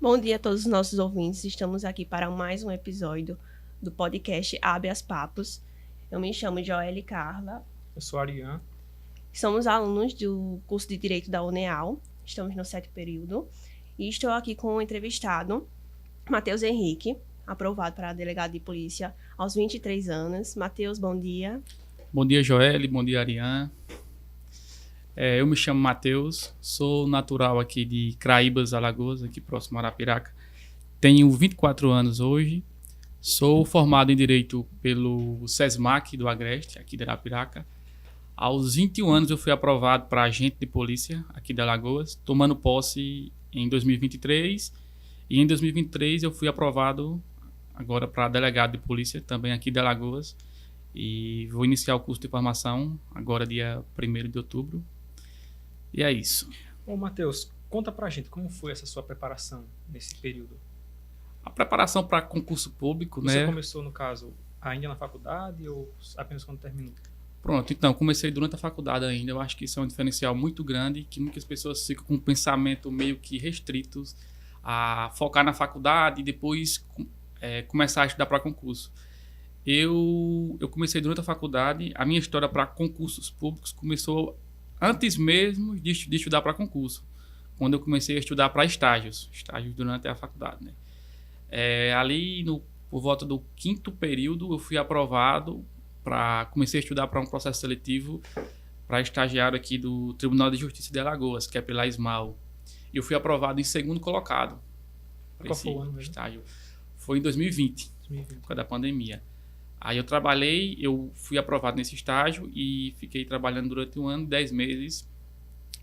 Bom dia a todos os nossos ouvintes. Estamos aqui para mais um episódio do podcast Habeas Papos. Eu me chamo Joelle Carla. Eu sou Ariane. Somos alunos do curso de Direito da UNEAL. Estamos no 7º período. E estou aqui com o entrevistado, Matheus Henrique, aprovado para delegado de polícia aos 23 anos. Matheus, bom dia. Bom dia, Joelle. Bom dia, Ariane. Eu me chamo Matheus, sou natural aqui de Craíbas, Alagoas, aqui próximo a Arapiraca. Tenho 24 anos hoje, sou formado em Direito pelo SESMAC do Agreste, aqui de Arapiraca. Aos 21 anos eu fui aprovado para agente de polícia aqui de Alagoas, tomando posse em 2023. E em 2023 eu fui aprovado agora para delegado de polícia, também aqui de Alagoas. E vou iniciar o curso de formação agora dia 1º de outubro. E é isso. Bom, Matheus, conta pra gente como foi essa sua preparação nesse período. A preparação para concurso público, Você começou, no caso, ainda na faculdade ou apenas quando terminou? Pronto, então, comecei durante a faculdade ainda. Eu acho que isso é um diferencial muito grande, que muitas pessoas ficam com um pensamento meio que restritos a focar na faculdade e depois começar a estudar para concurso. Eu comecei durante a faculdade, a minha história para concursos públicos começou antes mesmo de estudar para concurso, quando eu comecei a estudar para estágios durante a faculdade, né? Por volta do 5º período, eu fui aprovado comecei a estudar para um processo seletivo para estagiário aqui do Tribunal de Justiça de Alagoas, que é pela ISMAL. E eu fui aprovado em 2º colocado. Qual foi o ano mesmo? Estágio. Foi em 2020, por causa da pandemia. Aí eu fui aprovado nesse estágio e fiquei trabalhando durante 1 ano e 10 meses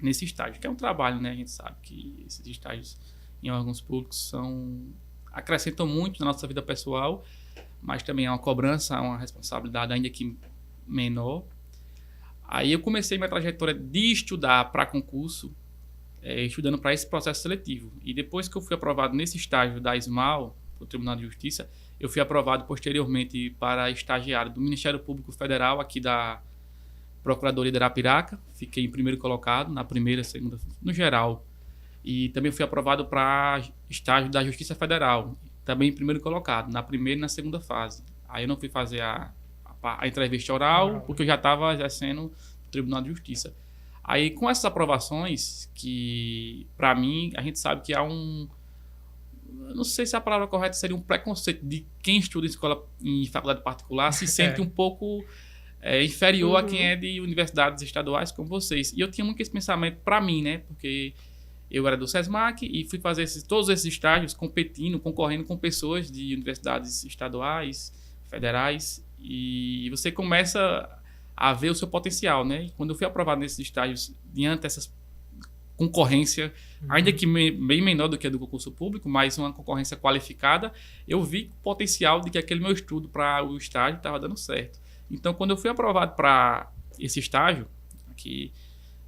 nesse estágio, que é um trabalho, né? A gente sabe que esses estágios em órgãos públicos acrescentam muito na nossa vida pessoal, mas também é uma cobrança, uma responsabilidade ainda que menor. Aí eu comecei minha trajetória de estudar para concurso, estudando para esse processo seletivo. E depois que eu fui aprovado nesse estágio da ISMAL, do Tribunal de Justiça, eu fui aprovado posteriormente para estagiário do Ministério Público Federal, aqui da Procuradoria de Arapiraca. Fiquei em 1º colocado, na 1ª, 2ª, no geral. E também fui aprovado para estágio da Justiça Federal, também em 1º colocado, na 1ª e na 2ª fase. Aí eu não fui fazer a entrevista oral, porque eu já estava exercendo no Tribunal de Justiça. Aí, com essas aprovações, que para mim, a gente sabe que há eu não sei se a palavra correta seria um preconceito de quem estuda em faculdade particular se sente um pouco inferior a quem é de universidades estaduais como vocês. E eu tinha muito esse pensamento para mim, né? Porque eu era do SESMAC e fui fazer todos esses estágios concorrendo com pessoas de universidades estaduais, federais, e você começa a ver o seu potencial, né? E quando eu fui aprovado nesses estágios, diante dessas concorrência, ainda que bem menor do que a do concurso público, mas uma concorrência qualificada, eu vi o potencial de que aquele meu estudo para o estágio estava dando certo. Então, quando eu fui aprovado para esse estágio, aqui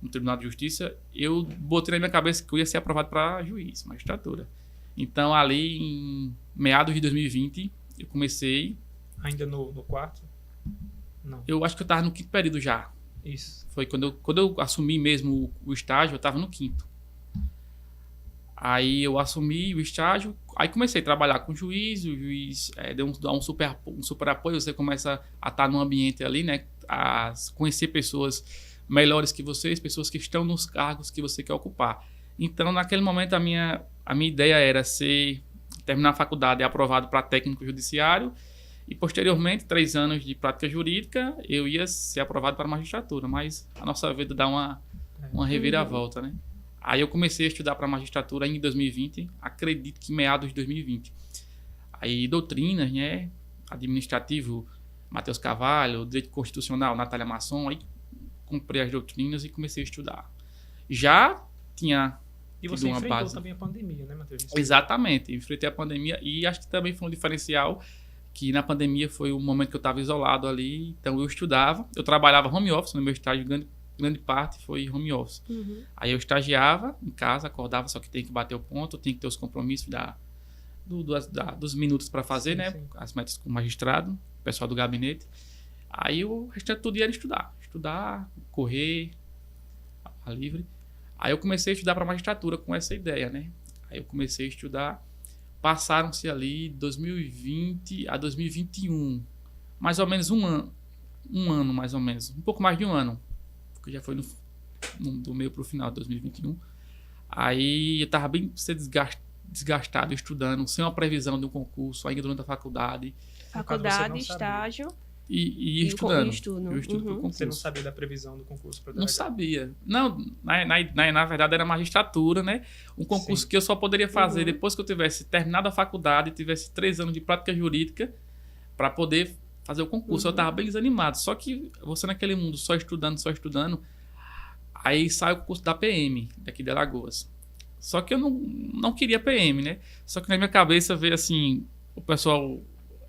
no Tribunal de Justiça, eu botei na minha cabeça que eu ia ser aprovado para juiz, magistratura. Então, ali em meados de 2020, eu comecei... Ainda no 4º? Não. Eu acho que eu estava no 5º período já. Isso. Foi quando eu assumi mesmo o estágio, eu estava no 5º. Aí eu assumi o estágio, aí comecei a trabalhar com o juiz dá um super apoio, você começa a estar num ambiente ali, né, a conhecer pessoas melhores que vocês, pessoas que estão nos cargos que você quer ocupar. Então, naquele momento, a minha ideia era terminar a faculdade aprovado para técnico judiciário e, posteriormente, 3 anos de prática jurídica, eu ia ser aprovado para magistratura, mas a nossa vida dá uma reviravolta, né? Aí eu comecei a estudar para magistratura em 2020, acredito que meados de 2020. Aí doutrinas, né? Administrativo, Matheus Carvalho, Direito Constitucional, Natália Masson, aí comprei as doutrinas e comecei a estudar. Já tinha E você enfrentou também a pandemia, né, Matheus? Exatamente, enfrentei a pandemia e acho que também foi um diferencial que na pandemia foi um momento que eu estava isolado ali, então eu estudava, eu trabalhava home office no meu estágio, grande parte foi home office. Aí eu estagiava em casa, acordava, só que tem que bater o ponto, tem que ter os compromissos dos minutos para fazer, né? Sim. As metas com o magistrado, o pessoal do gabinete. Aí o restante do dia era estudar, correr, a livre. Aí eu comecei a estudar para magistratura com essa ideia, né? Aí eu comecei a estudar. Passaram-se ali 2020 a 2021. Mais ou menos um ano, mais ou menos. Um pouco mais de um ano. Porque já foi do meio para o final de 2021. Aí eu estava bem desgastado estudando, sem uma previsão de um concurso, ainda durante a faculdade. Faculdade, estágio E estudando. E estudo. Eu estudo pro concurso. Você não sabia da previsão do concurso para Não delegado? sabia. Não, na verdade era magistratura, né? Um concurso que eu só poderia fazer depois que eu tivesse terminado a faculdade, tivesse 3 anos de prática jurídica para poder fazer o concurso. Eu estava bem desanimado. Só que você naquele mundo só estudando, aí sai o concurso da PM, daqui de Alagoas. Só que eu não queria PM, né? Só que na minha cabeça veio assim, o pessoal,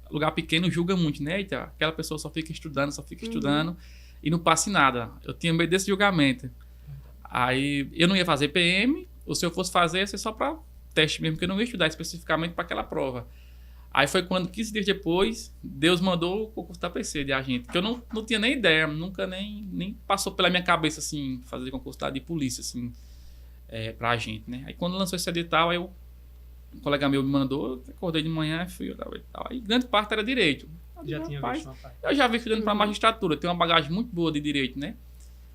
lugar pequeno julga muito, né? Eita, aquela pessoa só fica estudando e não passa em nada. Eu tinha medo desse julgamento. Aí eu não ia fazer PM, ou se eu fosse fazer, ia ser só para teste mesmo, porque eu não ia estudar especificamente para aquela prova. Aí foi quando, 15 dias depois, Deus mandou o concurso da PC de agente, que eu não tinha nem ideia, nunca nem passou pela minha cabeça, assim, fazer concurso de polícia, assim, pra agente, né? Aí quando lançou esse edital, aí um colega meu me mandou, acordei de manhã, fui olhar o edital. Aí grande parte era direito. Já tinha visto uma parte. Eu já vi estudando para magistratura, tenho uma bagagem muito boa de direito, né?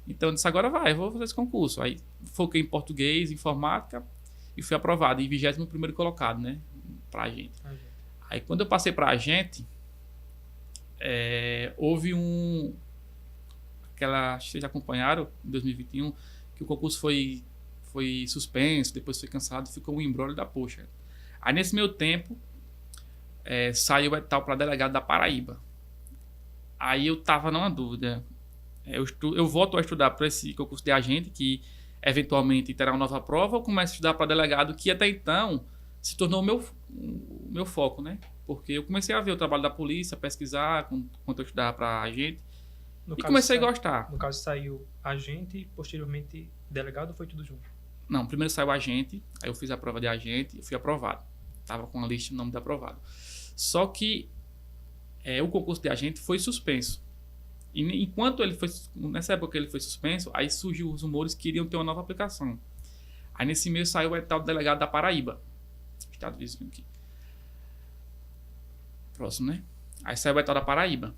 Então eu disse, agora eu vou fazer esse concurso. Aí foquei em português, informática, e fui aprovado, em 21º colocado, né? Pra agente. Aí quando eu passei para agente, houve acho que vocês acompanharam, em 2021, que o concurso foi suspenso, depois foi cancelado, ficou um imbróglio da poxa. Aí nesse meio tempo, saiu o edital para delegado da Paraíba. Aí eu tava numa dúvida. Eu volto a estudar para esse concurso de agente, que eventualmente terá uma nova prova, ou começo a estudar para delegado, que até então se tornou o meu foco, né? Porque eu comecei a ver o trabalho da polícia, pesquisar quando eu estudava para agente, e comecei a gostar. No caso, saiu agente e posteriormente delegado, ou foi tudo junto? Não, primeiro saiu agente, aí eu fiz a prova de agente e fui aprovado. Tava com a lista de nome de aprovado. Só que o concurso de agente foi suspenso. E enquanto nessa época que ele foi suspenso, aí surgiu os rumores que iriam ter uma nova aplicação. Aí nesse mês saiu o edital do delegado da Paraíba. Estado vizinho aqui. Próximo, né? Aí saiu o edital da Paraíba.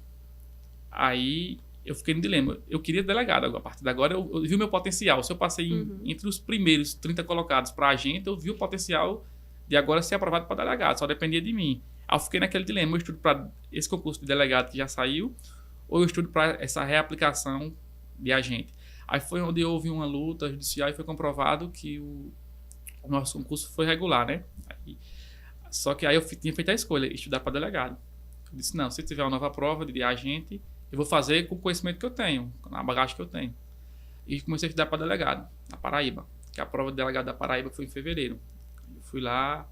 Aí eu fiquei no dilema. Eu queria delegado. A partir de agora eu vi o meu potencial. Se eu passei entre os primeiros 30 colocados para agente, eu vi o potencial de agora ser aprovado para delegado. Só dependia de mim. Aí eu fiquei naquele dilema. Eu estudo para esse concurso de delegado que já saiu, ou eu estudo para essa reaplicação de agente. Aí foi onde houve uma luta judicial e foi comprovado que o nosso concurso foi regular, né? Só que aí eu tinha feito a escolha, estudar para delegado. Eu disse, não, se tiver uma nova prova de agente, eu vou fazer com o conhecimento que eu tenho, com a bagagem que eu tenho. E comecei a estudar para delegado, na Paraíba. Que a prova de delegado da Paraíba foi em fevereiro. Eu fui lá,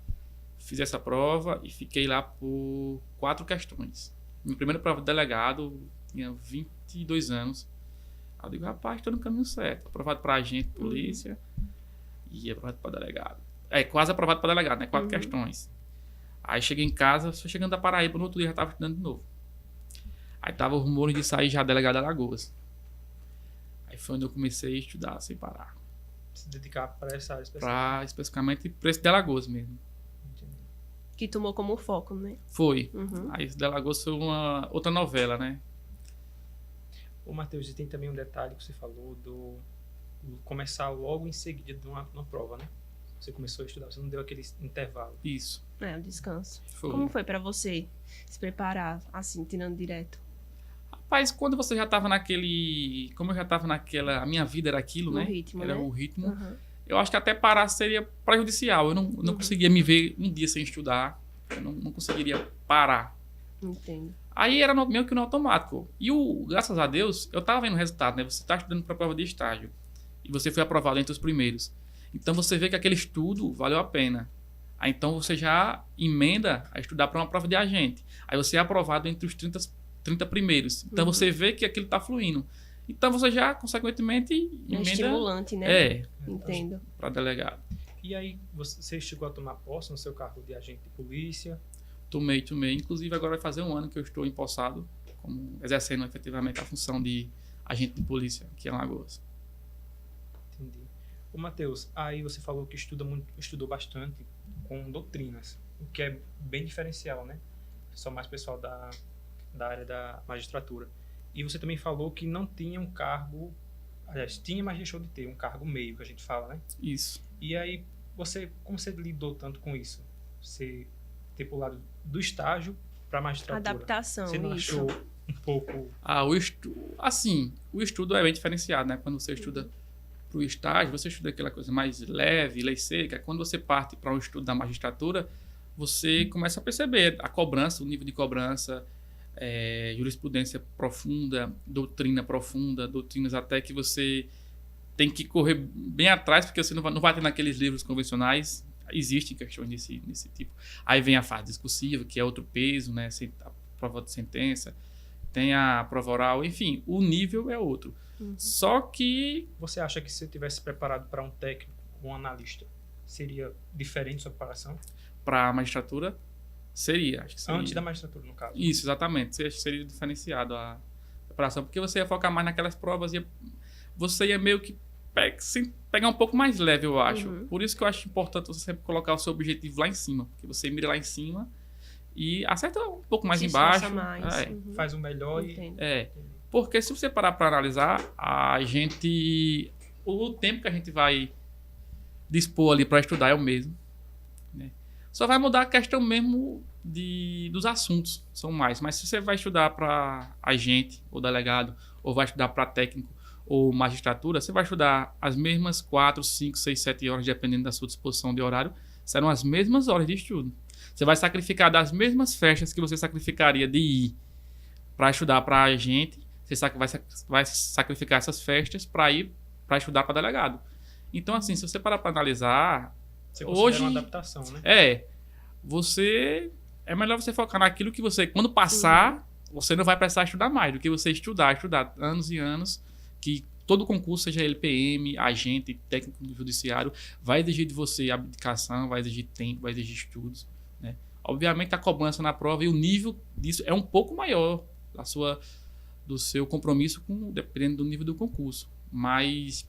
fiz essa prova e fiquei lá por 4 questões. Minha primeira prova de delegado, tinha 22 anos. Aí eu digo, rapaz, estou no caminho certo. Aprovado para agente, polícia e aprovado para delegado. Quase aprovado para delegado, né? 4 questões. Aí cheguei em casa, só chegando da Paraíba, no outro dia já estava estudando de novo. Aí tava o rumor de sair já delegado de Alagoas. Aí foi onde eu comecei a estudar sem parar. Se dedicar para essa área Especificamente para esse de Alagoas mesmo. Entendi. Que tomou como foco, né? Foi. Aí esse de Alagoas foi uma outra novela, né? Ô, Matheus, e tem também um detalhe que você falou do começar logo em seguida de uma prova, né? Você começou a estudar, você não deu aquele intervalo. Isso. O descanso. Foi. Como foi pra você se preparar, assim, tirando direto? Rapaz, quando você já estava naquele... Como eu já estava naquela... A minha vida era aquilo, No né? ritmo, Era né? o ritmo. Eu acho que até parar seria prejudicial. Eu não conseguia me ver um dia sem estudar. Eu não conseguiria parar. Entendo. Aí era meio que no automático. E graças a Deus, eu estava vendo o resultado, né? Você está estudando para a prova de estágio. E você foi aprovado entre os primeiros. Então você vê que aquele estudo valeu a pena. Aí então você já emenda a estudar para uma prova de agente. Aí você é aprovado entre os 30 primeiros. Então você vê que aquilo está fluindo. Então você já, consequentemente, emenda... É estimulante, né? Entendo. Para delegado. E aí, você chegou a tomar posse no seu cargo de agente de polícia? Tomei. Inclusive agora vai fazer um ano que eu estou empossado, exercendo efetivamente a função de agente de polícia aqui em Alagoas. Entendi. Ô, Matheus, aí você falou que estudou bastante com doutrinas, o que é bem diferencial, né? Só mais pessoal da área da magistratura. E você também falou que não tinha um cargo, aliás, tinha, mas deixou de ter um cargo meio, que a gente fala, né? Isso. E aí, como você lidou tanto com isso? Você ter pulado do estágio para magistratura? Adaptação, você não isso. achou um pouco... O estudo é bem diferenciado, né? Quando você estuda para o estágio, você estuda aquela coisa mais leve, lei seca. Quando você parte para um estudo da magistratura, você começa a perceber a cobrança, o nível de cobrança, jurisprudência profunda, doutrina profunda, doutrinas até que você tem que correr bem atrás, porque você não vai ter naqueles livros convencionais. Existem questões desse tipo. Aí vem a fase discursiva, que é outro peso, né? A prova de sentença, tem a prova oral, enfim, o nível é outro. Só que... Você acha que se você tivesse preparado para um técnico, um analista, seria diferente sua preparação? Para a magistratura, seria. Acho que seria. Antes da magistratura, no caso. Isso, exatamente. Acho que seria diferenciado a preparação, porque você ia focar mais naquelas provas, você ia meio que pegar um pouco mais leve, eu acho. Por isso que eu acho importante você sempre colocar o seu objetivo lá em cima, porque você mira lá em cima e acerta um pouco mais embaixo. Mais. Faz o melhor. Porque se você parar para analisar, o tempo que a gente vai dispor ali para estudar é o mesmo, né? Só vai mudar a questão mesmo dos assuntos, são mais. Mas se você vai estudar para agente ou delegado, ou vai estudar para técnico ou magistratura, você vai estudar as mesmas 4, 5, 6, 7 horas, dependendo da sua disposição de horário, serão as mesmas horas de estudo. Você vai sacrificar das mesmas festas que você sacrificaria de ir para estudar para agente, você vai sacrificar essas festas para ir para estudar para delegado. Então, assim, se você parar para analisar, você considera uma adaptação, né? É melhor você focar naquilo que você, quando passar, você não vai precisar estudar mais do que você estudar anos e anos, que todo concurso, seja LPM, agente, técnico do judiciário, vai exigir de você abdicação, vai exigir tempo, vai exigir estudos, né? Obviamente, a cobrança na prova e o nível disso é um pouco maior do seu compromisso, dependendo do nível do concurso. Mas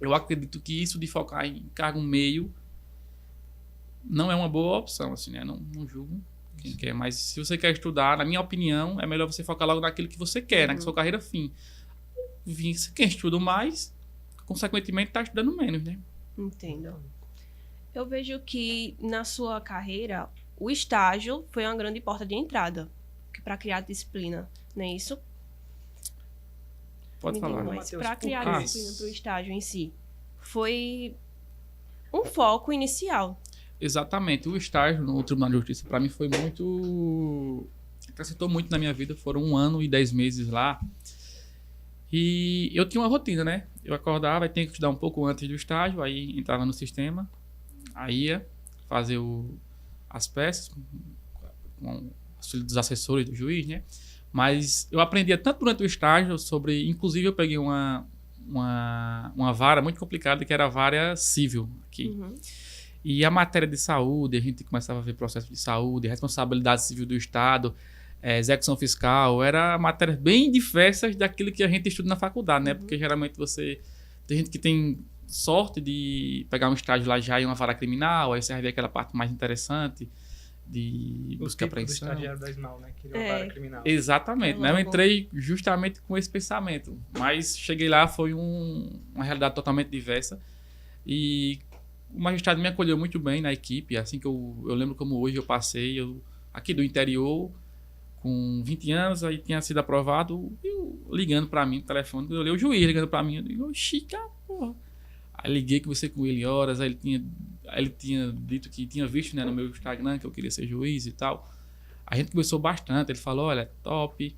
eu acredito que isso de focar em cargo meio não é uma boa opção, assim, né? Não julgo quem quer, mas se você quer estudar, na minha opinião, é melhor você focar logo naquilo que você quer, na sua carreira fim. Quem estuda mais, consequentemente, está estudando menos, né? Entendo. Eu vejo que na sua carreira, o estágio foi uma grande porta de entrada para criar disciplina, não é isso? Pode falar. Mas para criar disciplina para o estágio em si, foi um foco inicial. Exatamente. O estágio no Tribunal de Justiça, para mim, foi acrescentou muito na minha vida. Foram 1 ano e 10 meses lá. E eu tinha uma rotina, né? Eu acordava e tinha que estudar um pouco antes do estágio, aí entrava no sistema, aí ia fazer as peças com o auxílio dos assessores do juiz, né? Mas eu aprendia tanto durante o estágio inclusive eu peguei uma vara muito complicada, que era a vara civil aqui. E a matéria de saúde, a gente começava a ver processo de saúde, responsabilidade civil do Estado, execução fiscal, era matérias bem diversas daquilo que a gente estuda na faculdade, né? Porque geralmente tem gente que tem sorte de pegar um estágio lá já em uma vara criminal, aí você vai ver aquela parte mais interessante de busca e apreensão. O estagiário da SMAL, né? Que é uma vara criminal. Exatamente, né? Eu entrei justamente com esse pensamento, mas cheguei lá, foi uma realidade totalmente diversa, e o magistrado me acolheu muito bem na equipe, assim que eu lembro como hoje eu passei, aqui do interior, com 20 anos, aí tinha sido aprovado, ligando para mim no telefone, eu olhei o juiz ligando para mim, eu digo, Chica, porra. Aí liguei com você com ele horas, aí ele tinha dito que tinha visto, né, no meu Instagram que eu queria ser juiz e tal. A gente conversou bastante, ele falou, olha, top,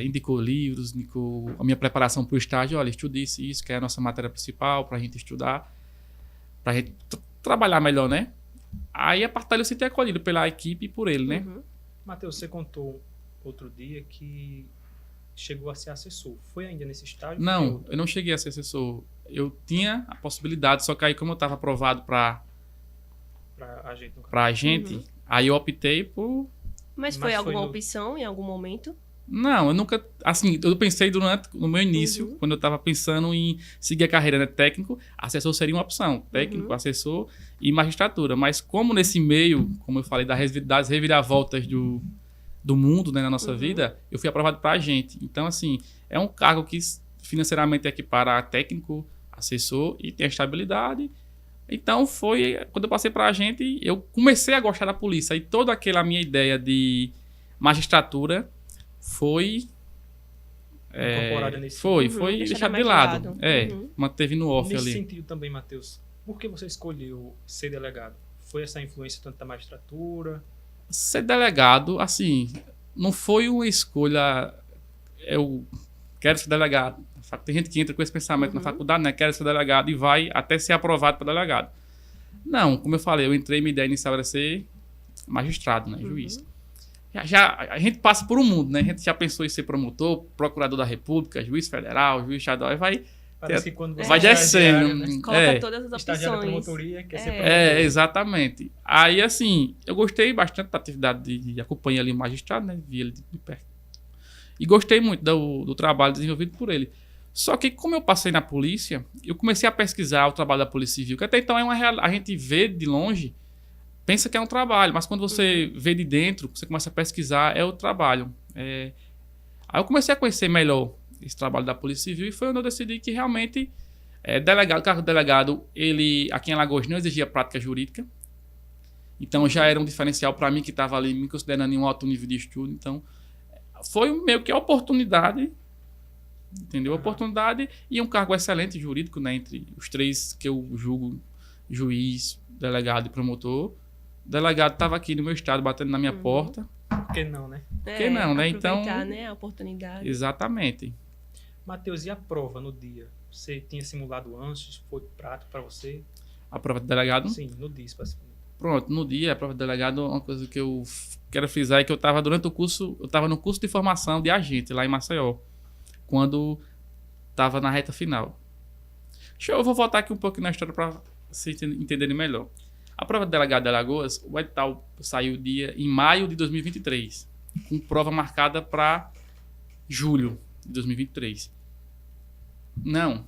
indicou livros, indicou a minha preparação para o estágio, olha, estude isso, que é a nossa matéria principal para a gente estudar, para a gente trabalhar melhor, né? Aí a partir dali eu senti acolhido pela equipe e por ele, né? Matheus, você contou outro dia que chegou a ser assessor. Foi ainda nesse estágio? Não, eu não cheguei a ser assessor. Eu tinha a possibilidade, só que aí como eu estava aprovado para agente, aí eu optei por... Mas foi alguma opção em algum momento? Não, eu nunca... Assim, eu pensei no meu início, quando eu estava pensando em seguir a carreira, né, técnico, assessor seria uma opção. Técnico, assessor e magistratura. Mas como nesse meio, como eu falei, das reviravoltas do mundo, né, na nossa vida, eu fui aprovado para agente. Então, assim, é um cargo que financeiramente equipara a técnico, assessor e tem a estabilidade. Então, quando eu passei para agente, eu comecei a gostar da polícia. E toda aquela minha ideia de magistratura foi deixado de lado. Manteve no off Nesse ali. sentido também, Matheus, por que você escolheu ser delegado? Foi essa influência tanto da magistratura? Ser delegado, assim, não foi uma escolha. Eu quero ser delegado. Tem gente que entra com esse pensamento na faculdade, né? Quero ser delegado e vai até ser aprovado para delegado. Não, como eu falei, eu entrei, minha ideia inicial era ser magistrado, né? Juiz. A gente passa por um mundo, né? A gente já pensou em ser promotor, procurador da República, juiz federal, juiz estadual, e vai... Parece que quando você vai descendo. Né? Coloca todas as estagiário da opções. promotoria, quer ser promotor. Exatamente. Aí, assim, eu gostei bastante da atividade de acompanhar ali o magistrado, né? Vi ele de perto. E gostei muito do trabalho desenvolvido por ele. Só que, como eu passei na polícia, eu comecei a pesquisar o trabalho da Polícia Civil, que até então a gente vê de longe, pensa que é um trabalho, mas quando você vê de dentro, você começa a pesquisar, é o trabalho. Aí eu comecei a conhecer melhor esse trabalho da Polícia Civil e foi onde eu decidi que realmente o cargo de delegado, ele aqui em Alagoas não exigia prática jurídica, então já era um diferencial para mim que estava ali me considerando em um alto nível de estudo. Então foi meio que a oportunidade, entendeu? Oportunidade e um cargo excelente jurídico, né? Entre os três que eu julgo, juiz, delegado e promotor. O delegado estava aqui no meu estado, batendo na minha porta. Por que não, né? Por que não, né? Então, aproveitar, né, a oportunidade. Exatamente. Matheus, e a prova no dia? Você tinha simulado antes? Foi prático para você? A prova de delegado? Sim, no dia, especificamente. Pronto, no dia, a prova de delegado, uma coisa que eu quero frisar é que eu estava durante o curso, eu estava no curso de formação de agente lá em Maceió, quando estava na reta final. Eu vou voltar aqui um pouco na história para vocês entenderem melhor. A prova de delegado de Alagoas, o edital saiu em maio de 2023, com prova marcada para julho de 2023. Não,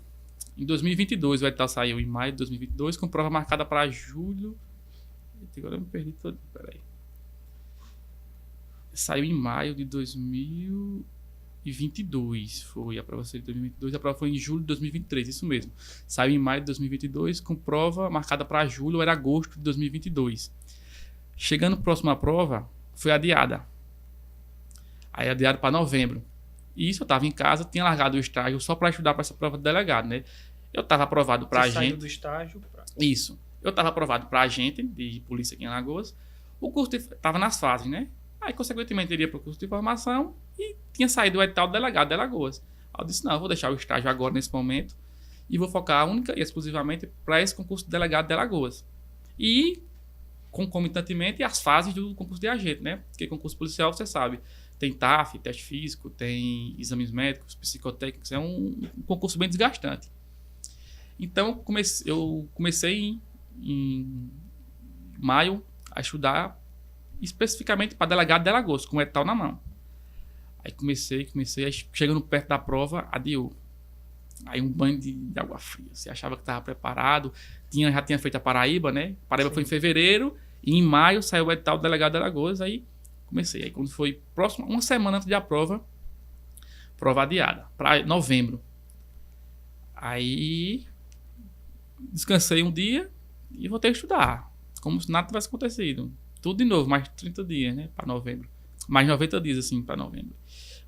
em 2022 o edital saiu em maio de 2022, com prova marcada para julho. Agora eu me perdi todo. Peraí. Saiu em maio de 2022. Foi a prova de 2022. A prova foi em julho de 2023, isso mesmo. Saiu em maio de 2022, com prova marcada para julho, era agosto de 2022. Chegando próximo à prova, foi adiada. Aí adiado para novembro. E isso eu estava em casa, tinha largado o estágio só para estudar para essa prova de delegado, né? Eu estava aprovado para agente. Saiu do estágio para... Isso. Eu estava aprovado para agente de polícia aqui em Alagoas. O curso estava nas fases, né? Aí, consequentemente, iria para o curso de formação e tinha saído o edital do delegado de Alagoas. Aí eu disse, não, eu vou deixar o estágio agora, nesse momento, e vou focar única e exclusivamente para esse concurso de delegado de Alagoas. E, concomitantemente, as fases do concurso de agente, né? Porque concurso policial, você sabe, tem TAF, teste físico, tem exames médicos, psicotécnicos, é um concurso bem desgastante. Então, eu comecei em maio a estudar especificamente para delegado de Alagoas, com o edital na mão. Aí comecei, aí chegando perto da prova, adiou. Aí um banho de água fria. Você achava que estava preparado, já tinha feito a Paraíba, né? Paraíba foi em fevereiro, e em maio saiu o edital do delegado de Alagoas, aí comecei. Aí quando foi próximo, uma semana antes da prova adiada, para novembro. Aí descansei um dia e voltei a estudar, como se nada tivesse acontecido. Tudo de novo, mais 30 dias, né, para novembro. Mais 90 dias, assim, para novembro.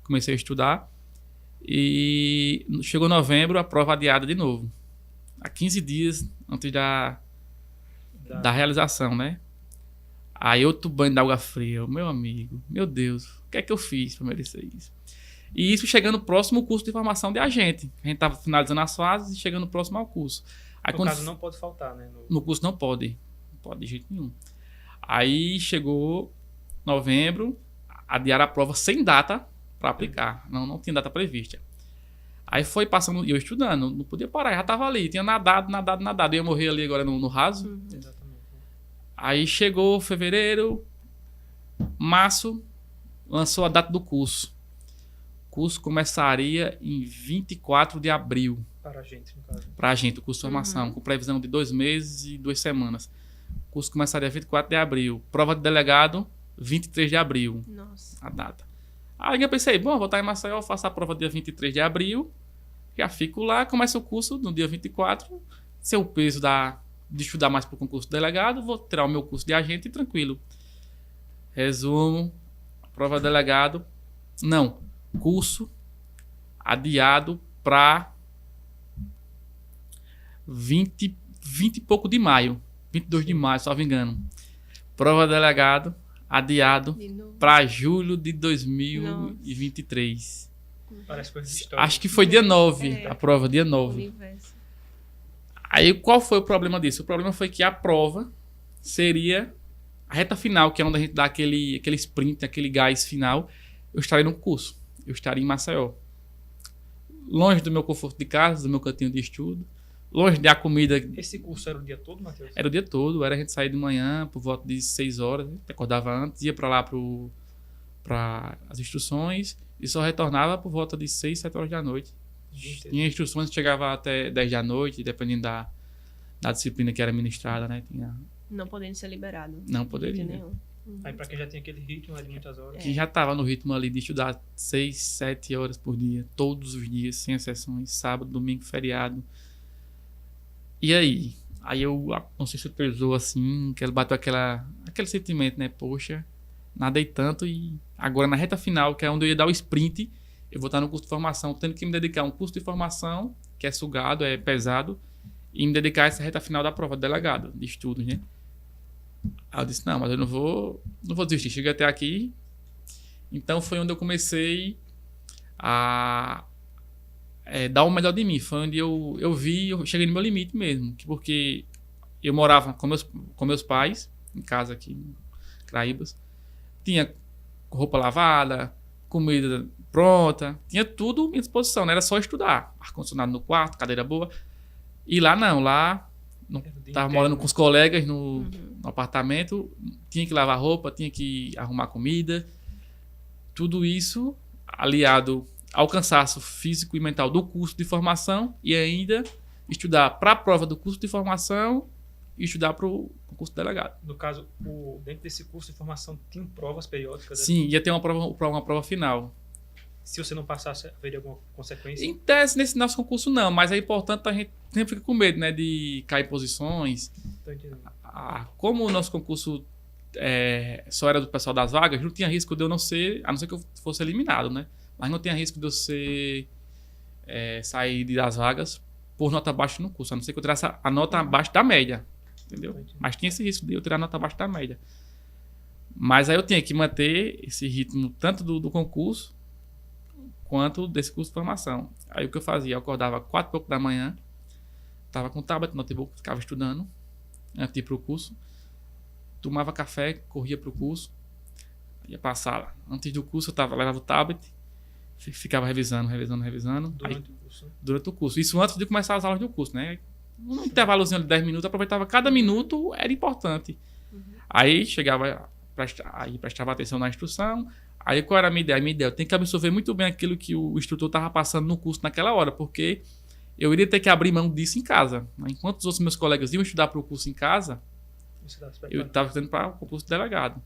Comecei a estudar e chegou novembro, a prova adiada de novo. Há 15 dias antes da realização, né? Aí outro banho de água fria, meu amigo, meu Deus, o que é que eu fiz para merecer isso? E isso chegando próximo ao curso de formação de agente. A gente estava finalizando as fases e chegando próximo ao curso. Aí, no caso, não pode faltar, né? No curso não pode de jeito nenhum. Aí chegou novembro, adiaram a prova sem data para aplicar. Não tinha data prevista. Aí foi passando, eu estudando, não podia parar, já estava ali, tinha nadado. Eu ia morrer ali agora no raso. Exatamente. Aí chegou fevereiro, março, lançou a data do curso. O curso começaria em 24 de abril. Para a gente, no caso. Para a gente, o curso de formação, com previsão de 2 meses e 2 semanas. O curso começaria 24 de abril. Prova de delegado, 23 de abril. Nossa. A data. Aí eu pensei, bom, vou estar em Maceió, faço a prova dia 23 de abril, já fico lá, começa o curso no dia 24, se o peso de estudar mais para o concurso de delegado, vou tirar o meu curso de agente e tranquilo. Resumo, prova de delegado, não, curso adiado para 20 e pouco de maio, 22 de maio, se não me engano. Prova de delegado adiado para julho de 2023. Parece coisa de história. Acho que foi dia 9, a prova, dia 9. Aí qual foi o problema disso? O problema foi que a prova seria a reta final, que é onde a gente dá aquele sprint, aquele gás final. Eu estaria no curso, eu estaria em Maceió. Longe do meu conforto de casa, do meu cantinho de estudo. Longe da comida. Esse curso era o dia todo, Matheus? Era o dia todo. Era a gente sair de manhã por volta de 6 horas. A gente acordava antes, ia para lá para as instruções e só retornava por volta de 6, 7 horas da noite. Tinha instruções que chegava até 10 da noite, dependendo da disciplina que era ministrada, né? Não podendo ser liberado. Não poderia. Nenhum. Aí para quem já tem aquele ritmo de muitas horas. Quem já estava no ritmo ali de estudar 6, 7 horas por dia, todos os dias, sem exceções, sábado, domingo, feriado. E aí? Aí não sei se pesou assim, que ela bateu aquele sentimento, né? Poxa, nadei tanto e agora na reta final, que é onde eu ia dar o sprint, eu vou estar no curso de formação, tendo que me dedicar a um curso de formação, que é sugado, é pesado, e me dedicar a essa reta final da prova de delegado, de estudos, né? Aí eu disse, não, mas eu não vou desistir, cheguei até aqui. Então foi onde eu comecei a dar o melhor de mim. Foi onde eu cheguei no meu limite mesmo. Porque eu morava com meus pais, em casa aqui em Craíbas. Tinha roupa lavada, comida pronta, tinha tudo à minha disposição, não era só estudar. Ar-condicionado no quarto, cadeira boa. E lá não, estava morando com os colegas no apartamento, tinha que lavar roupa, tinha que arrumar comida. Tudo isso aliado ao cansaço físico e mental do curso de formação e ainda estudar para a prova do curso de formação e estudar para o concurso de delegado. No caso, dentro desse curso de formação, tinha provas periódicas? Sim, ia ter uma prova final. Se você não passasse, haveria alguma consequência? Em tese, nesse nosso concurso não, mas é importante, a gente sempre fica com medo, né, de cair posições. Tô entendendo. Como o nosso concurso só era do pessoal das vagas, não tinha risco de eu não ser, a não ser que eu fosse eliminado, né? Mas não tinha risco de eu sair das vagas por nota baixa no curso, a não ser que eu tirasse a nota abaixo da média, entendeu? Mas tinha esse risco de eu tirar a nota abaixo da média. Mas aí eu tinha que manter esse ritmo tanto do concurso quanto desse curso de formação. Aí o que eu fazia? Eu acordava 4 e pouco da manhã, estava com o tablet, notebook, ficava estudando antes de ir para o curso, tomava café, corria para o curso, ia para a sala. Antes do curso eu levava o tablet, ficava revisando. Durante o curso. Isso antes de começar as aulas do curso, né? Um intervalozinho de 10 minutos, aproveitava cada minuto, era importante. Aí chegava, prestava atenção na instrução. Aí qual era a minha ideia? Eu tenho que absorver muito bem aquilo que o instrutor estava passando no curso naquela hora, porque eu iria ter que abrir mão disso em casa. Enquanto os outros meus colegas iam estudar para o curso em casa, eu estava estudando para o concurso de delegado.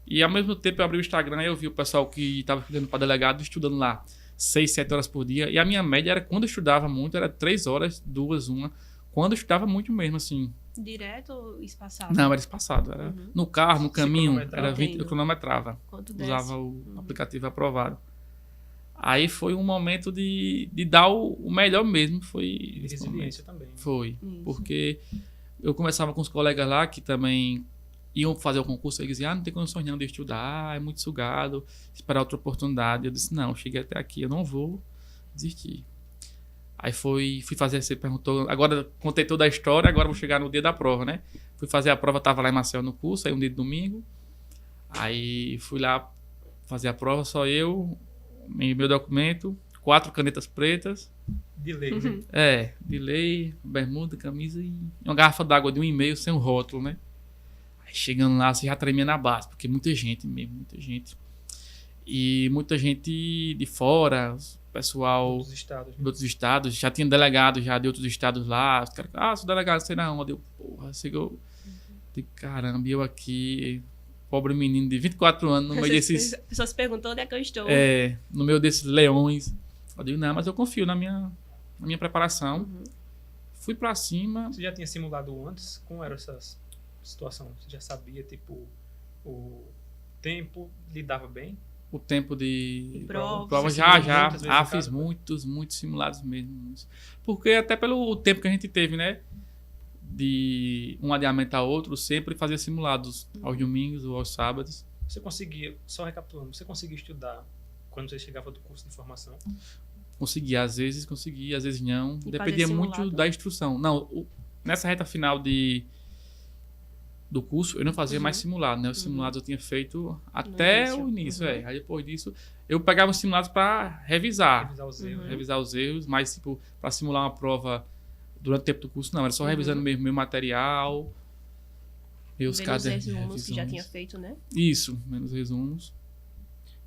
E ao mesmo tempo eu abri o Instagram e eu vi o pessoal que estava estudando para delegado, estudando lá 6, 7 horas por dia. E a minha média era, quando eu estudava muito, era 3 horas, 2, 1. Quando eu estudava muito mesmo, assim. Direto ou espaçado? Não, era espaçado. Era no carro, no caminho, era 20, eu cronometrava. Usava o aplicativo aprovado. Aí foi um momento de dar o melhor mesmo. Foi resiliência também. Foi. Isso. Porque eu conversava com os colegas lá que também iam fazer o concurso e diziam, não tem condições não de estudar, é muito sugado, esperar outra oportunidade. Eu disse, não, cheguei até aqui, eu não vou desistir. Aí fui fazer, você perguntou, agora contei toda a história, agora vou chegar no dia da prova, né? Fui fazer a prova, estava lá em Maceió no curso, aí um dia de domingo, aí fui lá fazer a prova, só eu, meu documento, 4 canetas pretas. De lei, né? De lei, bermuda, camisa e uma garrafa d'água de 1,5 sem um rótulo, né? Aí chegando lá, você já tremia na base, porque muita gente mesmo, muita gente. E muita gente de fora, pessoal Dos estados. de outros estados, já tinha delegado já de outros estados lá. Os caras, sou delegado, sei na onde. Eu, porra, chegou. Caramba, e eu aqui, pobre menino de 24 anos, no meio desses. As pessoas perguntam onde é que eu estou. No meio desses leões. Eu digo, não, mas eu confio na minha preparação. Fui pra cima. Você já tinha simulado antes? Como era essa situação? Você já sabia, tipo, o tempo lidava bem? O tempo de prova. já. Fiz muitos simulados mesmo. Porque até pelo tempo que a gente teve, né? De um adiamento a outro, sempre fazia simulados aos domingos ou aos sábados. Você conseguia, só recapitulando, você conseguia estudar quando você chegava do curso de formação? Conseguia, às vezes não. E Dependia fazer muito simulado? da instrução. Não, nessa reta final do curso, eu não fazia mais simulado, né? Os simulados eu tinha feito até o início. Aí depois disso, eu pegava os simulados para revisar. Revisar os erros, mas tipo, para simular uma prova durante o tempo do curso, não. Era só revisando mesmo meu material. Meus Vendo os cadernos de resumos que já revisões. tinha feito, né? Isso, menos resumos.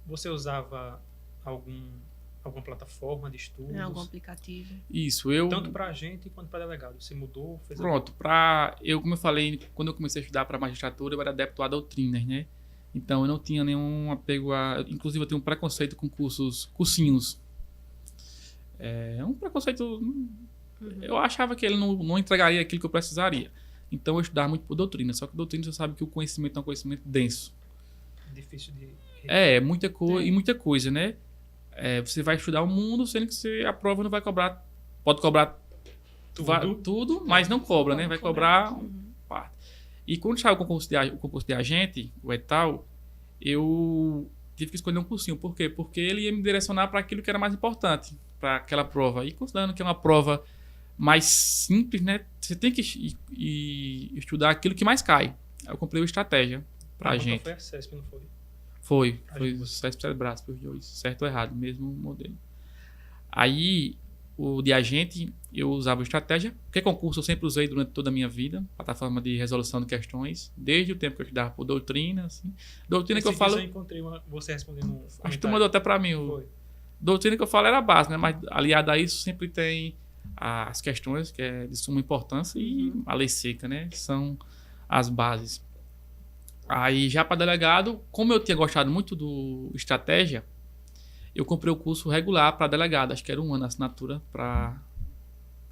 Você usava alguma plataforma de estudos? Algum aplicativo. Isso, Tanto para agente quanto para delegado. Você mudou? Fez Pronto, como eu falei, quando eu comecei a estudar para magistratura, eu era adepto a doutrinas, né? Então eu não tinha nenhum apego a. Inclusive, eu tenho um preconceito com cursinhos. É um preconceito. Eu achava que ele não entregaria aquilo que eu precisaria. Então eu estudava muito por doutrina. Só que doutrina você sabe que o conhecimento é um conhecimento denso. Difícil de. Muita coisa. E muita coisa, né? Você vai estudar o mundo, sendo que a prova não vai cobrar. Pode cobrar tudo, mas não cobra, né? Vai cobrar parte. E quando saiu o concurso de agente, o edital, eu tive que escolher um cursinho. Por quê? Porque ele ia me direcionar para aquilo que era mais importante, para aquela prova. E considerando que é uma prova mais simples, né? Você tem que estudar aquilo que mais cai. Aí eu comprei o Estratégia para agente. Foi a CESP, não foi? Foi o CESP Braço, os dois, certo ou errado, mesmo modelo. Aí, o de agente, eu usava o Estratégia, porque concurso eu sempre usei durante toda a minha vida, plataforma de resolução de questões, desde o tempo que eu estudava por doutrina, assim. Doutrina que eu falo... Eu encontrei você respondendo um Acho que tu mandou até pra mim. Doutrina que eu falo era a base, né? Mas aliado a isso sempre tem as questões, que é de suma importância, e a lei seca, né? São as bases. Aí, já para delegado, como eu tinha gostado muito do Estratégia, eu comprei o curso regular para delegado. Acho que era 1 ano a assinatura para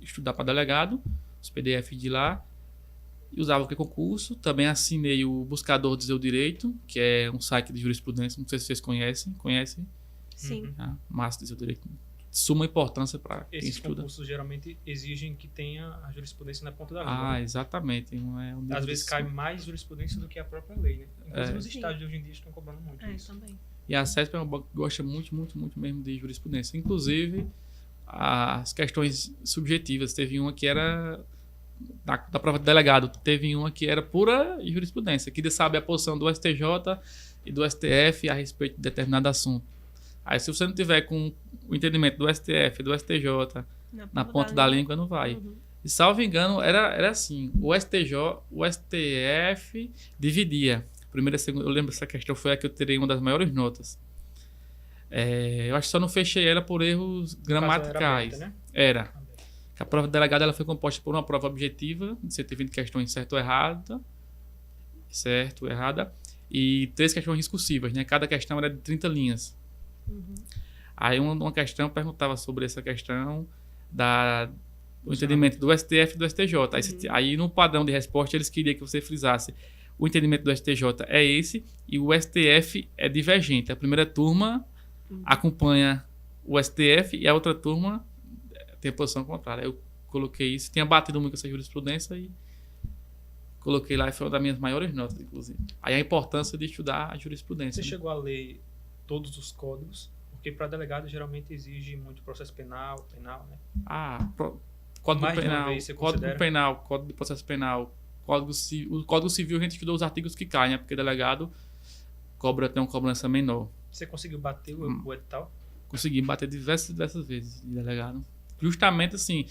estudar para delegado, os PDF de lá. E usava o concurso. Também assinei o Buscador do Seu Direito, que é um site de jurisprudência. Não sei se vocês conhecem. Conhecem? Sim. Massa do Seu Direito. Suma importância para quem Esses estuda. concursos geralmente exigem que tenha a jurisprudência na ponta da língua. Exatamente. Às vezes cai mais jurisprudência do que a própria lei, né? Inclusive os estágios de hoje em dia estão cobrando muito isso. Também. E a CESP é uma banca que gosta muito, muito, muito mesmo de jurisprudência. Inclusive, as questões subjetivas. Teve uma que era da prova de delegado. Teve uma que era pura jurisprudência. Queria saber a posição do STJ e do STF a respeito de determinado assunto. Aí, se você não tiver com o entendimento do STF e do STJ na ponta da língua, não vai. E, salvo engano, era assim. O STF dividia. Primeira e segunda, eu lembro essa questão foi a que eu tirei uma das maiores notas. Eu acho que só não fechei ela por erros gramaticais. Era aberta, né? Era. A prova de delegado ela foi composta por uma prova objetiva, de 120 questões certo ou errada, e 3 questões discursivas, né? Cada questão era de 30 linhas. Aí uma questão perguntava sobre essa questão do entendimento do STF e do STJ. Aí no padrão de resposta eles queriam que você frisasse: o entendimento do STJ é esse e o STF é divergente. A primeira turma acompanha o STF e a outra turma tem a posição contrária. Eu coloquei isso, tinha batido muito essa jurisprudência e coloquei lá, e foi uma das minhas maiores notas, inclusive. Aí a importância de estudar a jurisprudência. Você chegou a ler todos os códigos? Porque para delegado geralmente exige muito processo penal, né? Código Mais de uma Penal, vez você Código considera? Penal, Código de Processo Penal, o Código Civil a gente estudou os artigos que caem, né? Porque delegado tem uma cobrança menor. Você conseguiu bater o edital? Consegui bater diversas vezes de delegado. Justamente assim,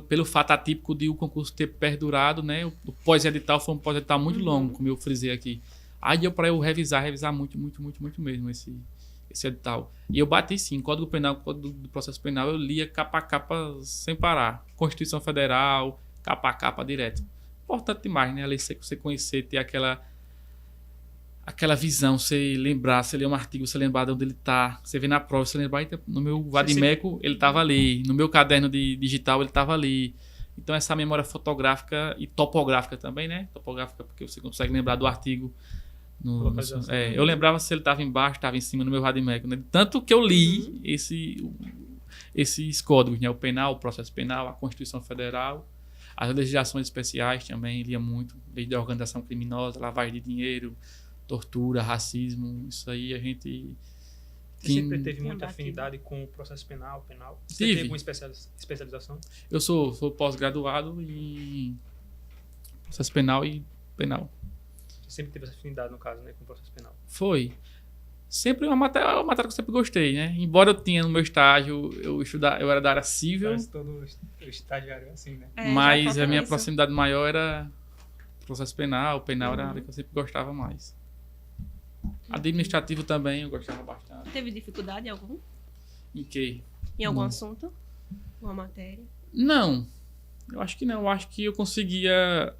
pelo fato atípico de o concurso ter perdurado, né? O pós-edital foi um pós-edital muito longo, como eu frisei aqui. Aí deu para eu revisar muito mesmo esse edital. E eu bati sim, Código Penal, Código do Processo Penal, eu lia capa a capa sem parar. Constituição Federal, capa a capa direto. Importante demais, né? Além de você conhecer, ter aquela visão, você lembrar, você ler um artigo, você lembrar de onde ele está, você vê na prova, você lembrar, no meu vadimeco ele estava ali, no meu caderno digital ele estava ali. Então essa memória fotográfica e topográfica também, né? Topográfica porque você consegue lembrar do artigo. Eu lembrava se ele estava embaixo, estava em cima no meu vadimeco, né? Tanto que eu li esses códigos, né? O penal, o processo penal, a Constituição Federal, as legislações especiais também, lia muito, desde a organização criminosa, lavagem de dinheiro, tortura, racismo, isso aí a gente... Você sempre teve muita afinidade com o processo penal? Você teve uma especialização? Eu sou pós-graduado em processo penal e penal. Você sempre teve essa afinidade, no caso, né, com o processo penal? Foi. Sempre uma matéria que eu sempre gostei, né? Embora eu tinha no meu estágio, eu era da área civil. Parece todo estagiário assim, né? Mas a minha proximidade maior era processo penal. Penal era a área que eu sempre gostava mais. Administrativo também eu gostava bastante. Teve dificuldade em algum? Em quê? Em algum assunto? Uma matéria? Não. Eu acho que não. Eu acho que eu conseguia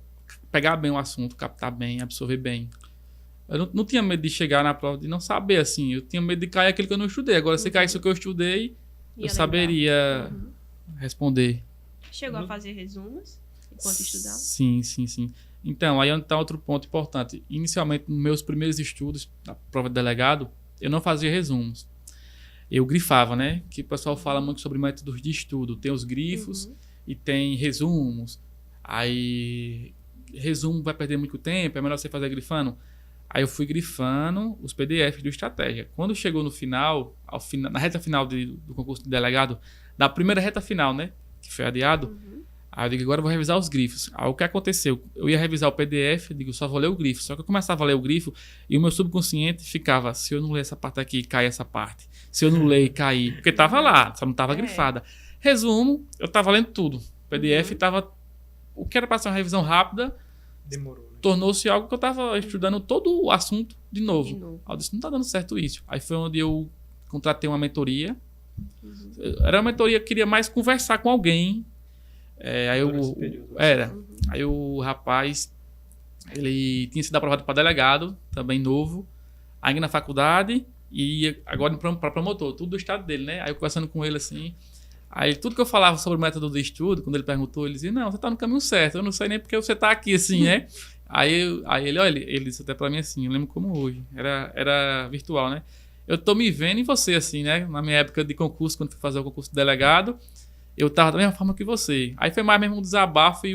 pegar bem o assunto, captar bem, absorver bem. Eu não tinha medo de chegar na prova de não saber, assim. Eu tinha medo de cair aquilo que eu não estudei. Agora, se caísse o que eu estudei, eu saberia responder. Chegou a fazer resumos enquanto estudava? Sim. Então, aí está outro ponto importante. Inicialmente, nos meus primeiros estudos, na prova de delegado, eu não fazia resumos. Eu grifava, né? Que o pessoal fala muito sobre métodos de estudo. Tem os grifos e tem resumos. Aí, resumo vai perder muito tempo, é melhor você fazer grifando. Aí eu fui grifando os PDFs do Estratégia. Quando chegou no final, na reta final do concurso de delegado, da primeira reta final, né? Que foi adiado. Aí eu digo, agora eu vou revisar os grifos. Aí o que aconteceu? Eu ia revisar o PDF, eu digo, só vou ler o grifo. Só que eu começava a ler o grifo e o meu subconsciente ficava, se eu não ler essa parte aqui, cai essa parte. Se eu não ler, cai. Porque tava lá, só não tava grifada. Resumo, eu tava lendo tudo. O PDF tava... O que era para ser uma revisão rápida... Demorou, né? Tornou-se algo que eu tava estudando todo o assunto de novo. Aí eu disse, não tá dando certo isso. Aí foi onde eu contratei uma mentoria. Era uma mentoria que queria mais conversar com alguém. Aí o rapaz, ele tinha sido aprovado para delegado, também novo, ainda na faculdade, e agora para promotor, tudo do estado dele, né? Aí eu conversando com ele assim, aí tudo que eu falava sobre o método de estudo, quando ele perguntou, ele dizia, não, você tá no caminho certo, eu não sei nem porque você tá aqui assim, né? Aí ele disse até para mim assim, eu lembro como hoje, era virtual, né? Eu tô me vendo em você assim, né? Na minha época de concurso, quando fui fazer o concurso de delegado, eu tava da mesma forma que você. Aí foi mais mesmo um desabafo e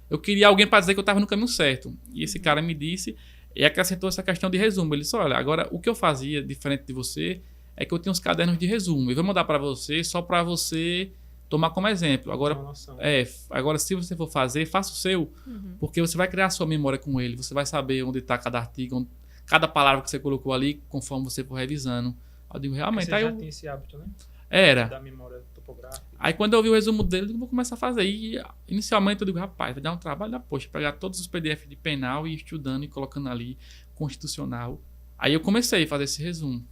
eu queria alguém para dizer que eu tava no caminho certo. E esse cara me disse e acrescentou essa questão de resumo. Ele disse, olha, agora o que eu fazia diferente de você é que eu tinha uns cadernos de resumo. Eu vou mandar para você só para você tomar como exemplo. Agora se você for fazer, faça o seu, porque você vai criar a sua memória com ele. Você vai saber onde está cada artigo, cada palavra que você colocou ali, conforme você for revisando. Eu digo, realmente... Você já tem esse hábito, né? Era. Da memória topográfica. Aí quando eu vi o resumo dele, eu digo, vou começar a fazer. E inicialmente eu digo, rapaz, vai dar um trabalho da poxa, pegar todos os PDF de penal e ir estudando e colocando ali, constitucional. Aí eu comecei a fazer esse resumo.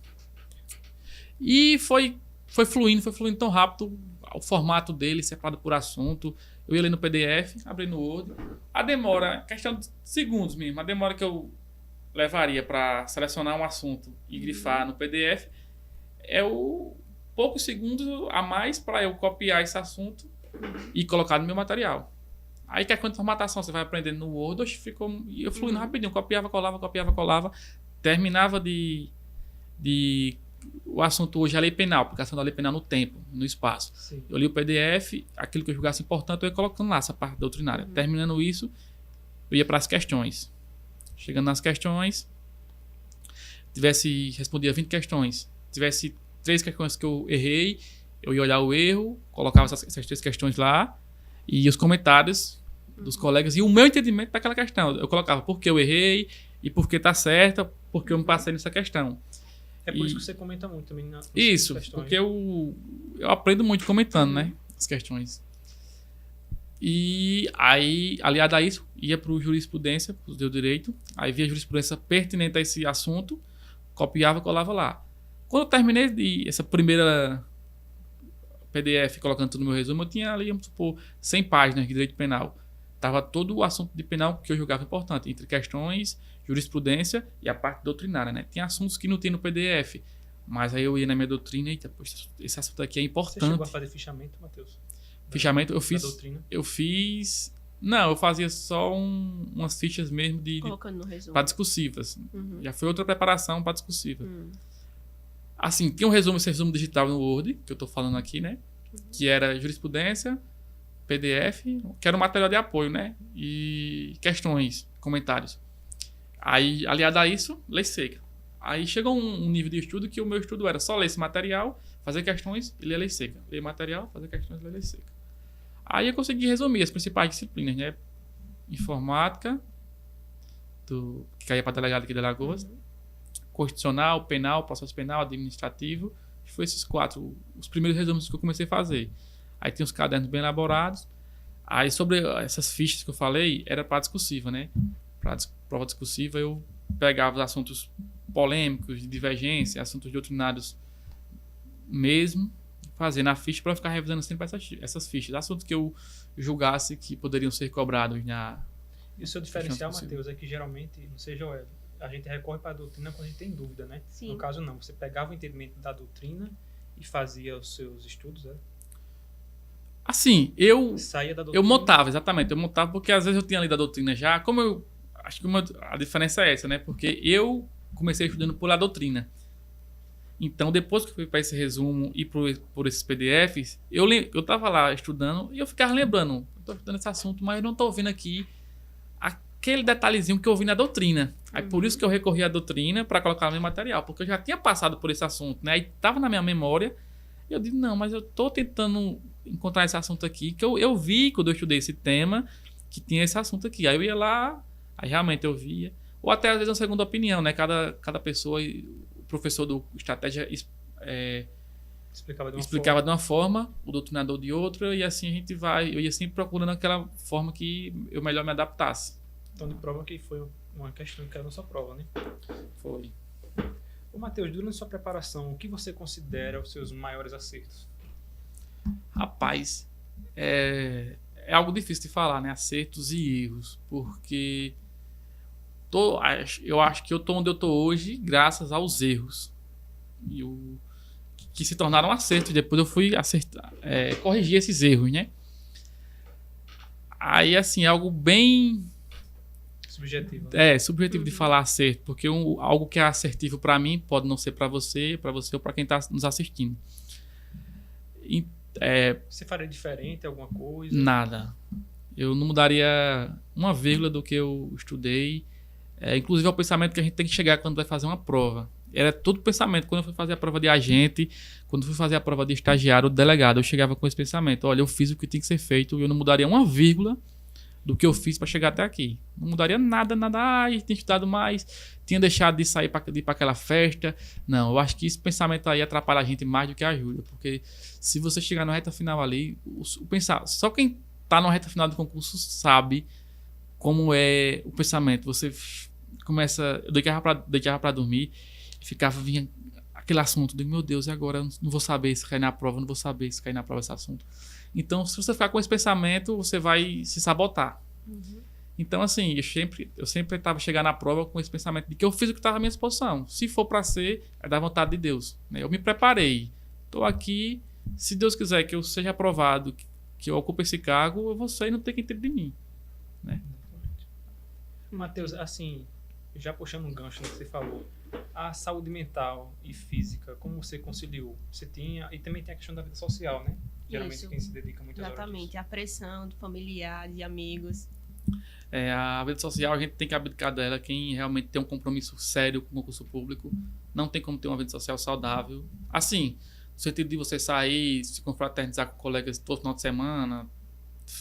E foi fluindo tão rápido, o formato dele, separado por assunto. Eu ia ler no PDF, abri no Word. A demora, questão de segundos mesmo, a demora que eu levaria para selecionar um assunto e grifar no PDF é poucos segundos a mais para eu copiar esse assunto e colocar no meu material. Aí que é quando formatação você vai aprendendo no Word, eu fluindo rapidinho, copiava, colava, terminava de o assunto hoje é a lei penal, aplicação da lei penal no tempo, no espaço. Sim. Eu li o PDF, aquilo que eu julgasse importante, eu ia colocando lá essa parte doutrinária. Terminando isso, eu ia para as questões. Chegando nas questões, respondia 20 questões, tivesse 3 questões que eu errei, eu ia olhar o erro, colocava essas 3 questões lá, e os comentários dos colegas, e o meu entendimento daquela questão. Eu colocava por que eu errei, e por que está certa, porque eu me passei nessa questão. É por isso que você comenta muito também nas isso, questões. Porque eu aprendo muito comentando, né? As questões. E aí, aliado a isso, ia para o jurisprudência, para o direito, aí via jurisprudência pertinente a esse assunto, copiava e colava lá. Quando eu terminei essa primeira PDF, colocando tudo no meu resumo, eu tinha ali, vamos supor, 100 páginas de direito penal. Tava todo o assunto de penal que eu julgava importante, entre questões, jurisprudência e a parte doutrinária, né? Tinha assuntos que não tem no PDF, mas aí eu ia na minha doutrina e, poxa, esse assunto aqui é importante. Você chegou a fazer fichamento, Matheus? Fichamento eu fiz... Não, eu fazia só umas fichas mesmo colocando no resumo. Para discursivas. Já foi outra preparação para discursiva. Assim, tinha esse resumo digital no Word, que eu tô falando aqui, né? Que era jurisprudência, PDF, que era um material de apoio, né? E questões, comentários. Aí, aliado a isso, lei seca. Aí chegou um nível de estudo que o meu estudo era só ler esse material, fazer questões e ler lei seca. Ler material, fazer questões e ler lei seca. Aí eu consegui resumir as principais disciplinas, né? Informática, que caía para delegado aqui de Alagoas, constitucional, penal, processo penal, administrativo. Foi esses 4 os primeiros resumos que eu comecei a fazer. Aí tem os cadernos bem elaborados. Aí sobre essas fichas que eu falei, era para discursiva, né? Para prova discursiva eu pegava os assuntos polêmicos, de divergência, assuntos doutrinários mesmo, fazer na ficha para ficar revisando sempre essas fichas, assuntos que eu julgasse que poderiam ser cobrados na... E o seu diferencial, Matheus, é que geralmente, não sei, Joel, a gente recorre para a doutrina quando a gente tem dúvida, né? Sim. No caso não, você pegava o entendimento da doutrina e fazia os seus estudos, né? Assim, saía da doutrina. Eu montava, exatamente, eu montava porque às vezes eu tinha lido a doutrina já, acho que a diferença é essa, né? Porque eu comecei estudando por a doutrina. Então, depois que eu fui para esse resumo e por esses PDFs, eu tava lá estudando e eu ficava lembrando, eu tô estudando esse assunto, mas eu não tô vendo aqui aquele detalhezinho que eu vi na doutrina. Aí por isso que eu recorri à doutrina para colocar no meu material, porque eu já tinha passado por esse assunto, né? Aí tava na minha memória, e eu disse, não, mas eu tô tentando encontrar esse assunto aqui, que eu vi quando eu estudei esse tema, que tinha esse assunto aqui. Aí eu ia lá, aí realmente eu via. Ou até às vezes uma segunda opinião, né? Cada pessoa, o professor do estratégia explicava de uma forma, o doutrinador de outra, e assim eu ia sempre procurando aquela forma que eu melhor me adaptasse. Então, de prova que foi uma questão que era na sua prova, né? Foi. Ô, Matheus, durante a sua preparação, o que você considera os seus maiores acertos? Rapaz, é algo difícil de falar, né? Acertos e erros, porque eu acho que eu tô onde eu tô hoje graças aos erros que se tornaram acertos. Depois eu fui corrigir esses erros, né? Aí, assim, é algo bem subjetivo, né? Subjetivo de falar acerto, porque algo que é assertivo para mim pode não ser para você ou para quem tá nos assistindo. Você faria diferente alguma coisa? Nada. Eu não mudaria uma vírgula do que eu estudei. Inclusive é o pensamento que a gente tem que chegar quando vai fazer uma prova. Era todo pensamento. Quando eu fui fazer a prova de agente, quando eu fui fazer a prova de estagiário, delegado, eu chegava com esse pensamento. Olha, eu fiz o que tinha que ser feito e eu não mudaria uma vírgula do que eu fiz para chegar até aqui. Não mudaria nada. Tinha estudado mais, tinha deixado de sair de ir para aquela festa. Não, eu acho que esse pensamento aí atrapalha a gente mais do que ajuda. Porque se você chegar na reta final ali, só quem tá na reta final do concurso sabe como é o pensamento. Você começa... Eu deitava para dormir e vinha aquele assunto. Eu digo, meu Deus, e agora? Eu não vou saber se cair na prova, não vou saber se cair na prova esse assunto. Então, se você ficar com esse pensamento, você vai se sabotar. Então, assim, eu sempre tentava chegar na prova com esse pensamento de que eu fiz o que estava à minha disposição. Se for para ser, é da vontade de Deus, né? Eu me preparei. Estou aqui. Se Deus quiser que eu seja aprovado, que eu ocupe esse cargo, você não tem que entender de mim, né? Matheus, assim, já puxando um gancho no que você falou, a saúde mental e física, como você conciliou? Você tinha, e também tem a questão da vida social, né? Geralmente Isso. quem se dedica muitas horas. Exatamente, a pressão de familiar, de amigos. A vida social a gente tem que abdicar dela. Quem realmente tem um compromisso sério com o concurso público não tem como ter uma vida social saudável. Assim, no sentido de você sair, se confraternizar com colegas todo final de semana,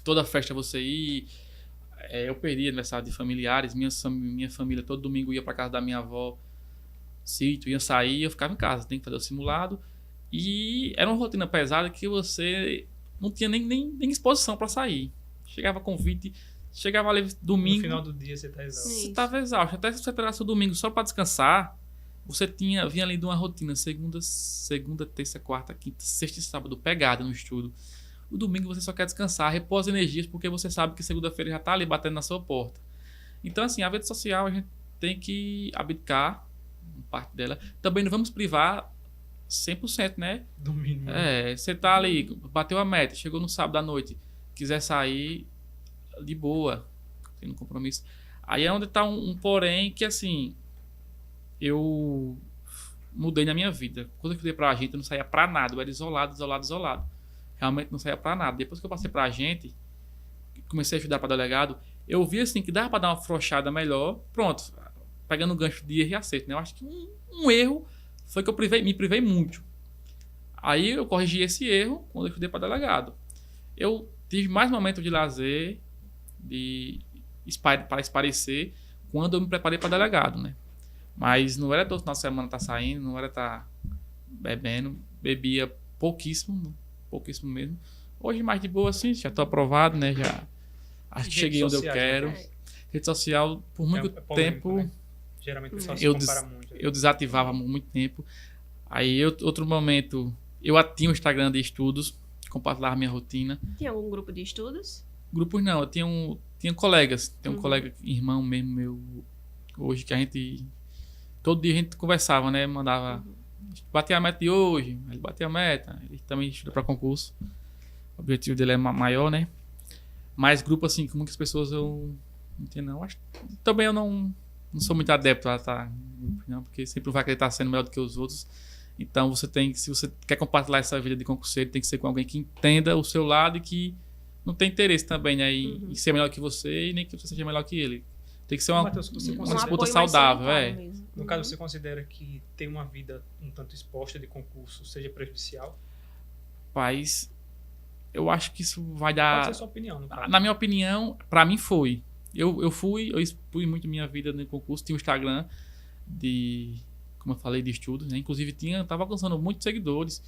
toda festa você ir. Eu perdi aniversário de familiares, minha família todo domingo ia para casa da minha avó, sítio, ia sair, eu ficava em casa, tem que fazer o simulado. E era uma rotina pesada que você não tinha nem exposição para sair. Chegava convite, chegava ali domingo. No final do dia você tá exausto. Você estava exausto. Até se você pegasse o domingo só para descansar, você vinha ali de uma rotina segunda, terça, quarta, quinta, sexta e sábado, pegada no estudo. O domingo você só quer descansar, repousa energias, porque você sabe que segunda-feira já tá ali batendo na sua porta. Então, assim, a vida social a gente tem que abdicar parte dela. Também não vamos privar 100%, né? Do mínimo. Você tá ali, bateu a meta, chegou no sábado à noite, quiser sair de boa, tendo compromisso. Aí é onde tá um porém que, assim, eu mudei na minha vida. Quando eu estudei pra agente, eu não saía pra nada. Eu era isolado. Realmente não saía pra nada. Depois que eu passei pra agente, comecei a estudar pra delegado, eu vi, assim, que dava pra dar uma afrouxada melhor. Pronto, pegando o gancho de erro e acerto, né? Eu acho que um erro foi que eu me privei muito. Aí eu corrigi esse erro quando eu estudei pra delegado. Eu tive mais momentos de lazer, para esparecer, quando eu me preparei pra delegado, né? Mas não era todo final de semana estar saindo, não era estar bebendo. Bebia pouquíssimo mesmo. Hoje mais de boa, assim, já estou aprovado, né? Já acho que cheguei onde eu quero. Rede social, por muito tempo... Né? Geralmente o pessoal se compara muito. Eu desativava há muito tempo. Aí, outro momento, eu tinha um Instagram de estudos, compartilhava minha rotina. Tinha algum grupo de estudos? Grupos não, eu tinha colegas. Tem um colega, irmão mesmo meu, hoje, que a gente... Todo dia a gente conversava, né? Mandava... Bater a meta de hoje, ele batia a meta. Ele também estuda para concurso. O objetivo dele é maior, né? Mas grupo, assim, com muitas pessoas eu não tenho, não. Também eu não sou muito adepto a estar em grupo, não, porque sempre vai querer estar sendo melhor do que os outros. Então, se você quer compartilhar essa vida de concurseiro, tem que ser com alguém que entenda o seu lado e que não tem interesse também, né? Em ser melhor que você e nem que você seja melhor que ele. Tem que ser uma disputa saudável, No caso, você considera que ter uma vida um tanto exposta de concurso seja prejudicial? Mas eu acho que isso vai dar... Pode ser a sua opinião, no caso. Na minha opinião, pra mim foi. Eu expus muito minha vida no concurso. Tinha um Instagram como eu falei, de estudos, né? Inclusive, tava alcançando muitos seguidores.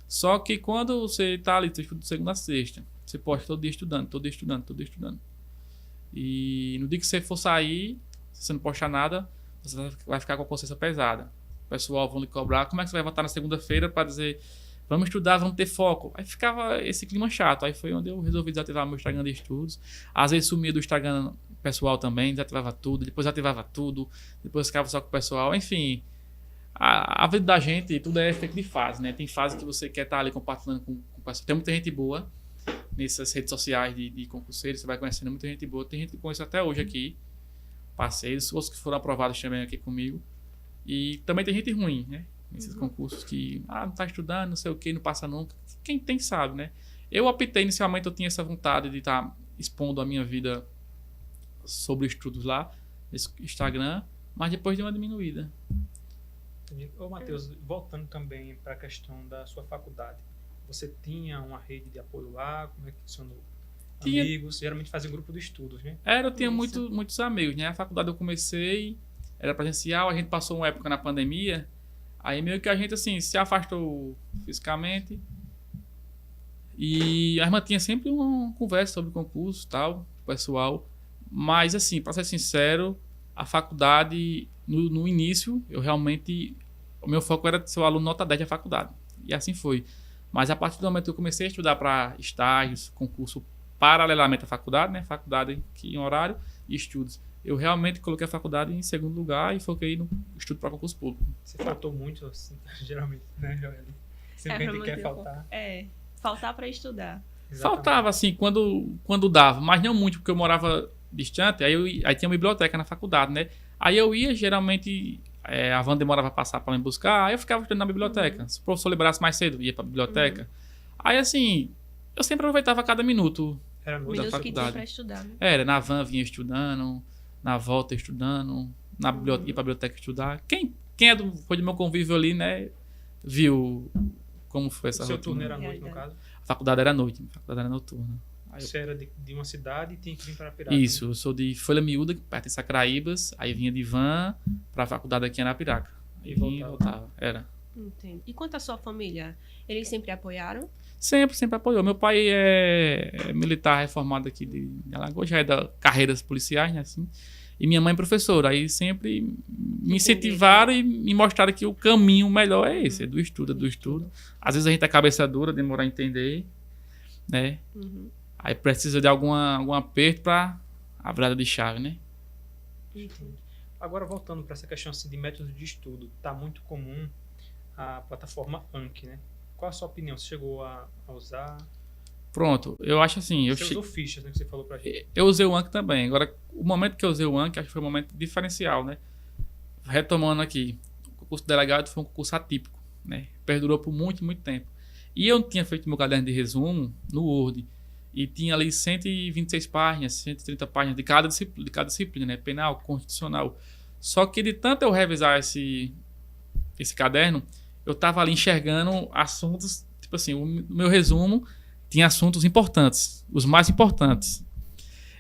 Só que quando você tá ali, você estuda de segunda a sexta, você posta todo dia estudando. E no dia que você for sair, se você não postar nada, você vai ficar com a consciência pesada. O pessoal vão lhe cobrar. Como é que você vai voltar na segunda-feira para dizer, vamos estudar, vamos ter foco? Aí ficava esse clima chato. Aí foi onde eu resolvi desativar meu Instagram de estudos. Às vezes sumia do Instagram pessoal também, desativava tudo, depois ativava tudo, depois ficava só com o pessoal. Enfim, a vida da gente, tudo é feito de fase, né? Tem fase que você quer estar ali compartilhando com o pessoal. Tem muita gente boa nessas redes sociais de concurseiros, você vai conhecendo muita gente boa. Tem gente que conhece até hoje aqui, parceiros, outros que foram aprovados também aqui comigo. E também tem gente ruim, né? Nesses concursos que, não tá estudando, não sei o que, não passa nunca. Quem tem sabe, né? Eu optei, inicialmente eu tinha essa vontade de estar expondo a minha vida sobre estudos lá, nesse Instagram, mas depois deu uma diminuída. Ô, Matheus, voltando também para a questão da sua faculdade, você tinha uma rede de apoio lá? Como é que funcionou? Amigos? Geralmente fazia um grupo de estudos, né? Eu tinha muitos amigos, né? A faculdade eu comecei, era presencial, a gente passou uma época na pandemia, aí meio que a gente, assim, se afastou fisicamente e a irmã tinha sempre uma conversa sobre concurso e tal, pessoal. Mas, assim, para ser sincero, a faculdade, no início, o meu foco era ser o aluno nota 10 da faculdade. E assim foi. Mas a partir do momento que eu comecei a estudar para estágios, concurso paralelamente à faculdade, né? Faculdade em horário e estudos. Eu realmente coloquei a faculdade em segundo lugar e foquei no estudo para concurso público. Você faltou muito, assim, geralmente, né, Joeli? Sempre a gente quer faltar. Faltar para estudar. Exatamente. Faltava, assim, quando dava, mas não muito, porque eu morava distante, aí tinha uma biblioteca na faculdade, né? Aí eu ia, geralmente, a van demorava a passar para me buscar, aí eu ficava estudando na biblioteca. Se o professor liberasse mais cedo, ia para a biblioteca. Aí, assim, eu sempre aproveitava cada minuto Era Minutos muito que tinha faculdade. para estudar, né? Na van vinha estudando, na volta estudando, ia para a biblioteca estudar. Quem foi do meu convívio ali, né, viu como foi essa O seu rotina. turno era à noite, no caso? A faculdade era à noite, a faculdade era noturna. Aí Você era de uma cidade e tinha que vir para Arapiraca. Isso, né? eu sou de Folha Miúda, perto de Sacaraíbas, aí vinha de van para a faculdade aqui em Arapiraca. Aí vinha e voltava. Era. Entendo. E quanto à sua família? Eles sempre apoiaram? Sempre apoiou. Meu pai é militar reformado aqui de Alagoas, já é da carreiras policiais, né, assim. E minha mãe é professora. Aí sempre me incentivaram e me mostraram que o caminho melhor é esse, é do estudo. Às vezes a gente é cabeça dura, demora a entender, né? Aí precisa de algum aperto para a virada de chave, né? Entendo. Agora, voltando para essa questão assim, de método de estudo, está muito comum a plataforma Anki, né? Qual a sua opinião? Você chegou a usar? Pronto, eu acho assim... Você usou fichas, né, que você falou pra gente. Eu usei o Anki também. Agora, o momento que eu usei o Anki, acho que foi um momento diferencial, né? Retomando aqui, o concurso de delegado foi um concurso atípico, né? Perdurou por muito tempo. E eu tinha feito meu caderno de resumo no Word. E tinha ali 126 páginas, 130 páginas de cada disciplina, né? Penal, constitucional. Só que de tanto eu revisar esse caderno, eu tava ali enxergando assuntos, tipo assim, o meu resumo tinha assuntos importantes, os mais importantes.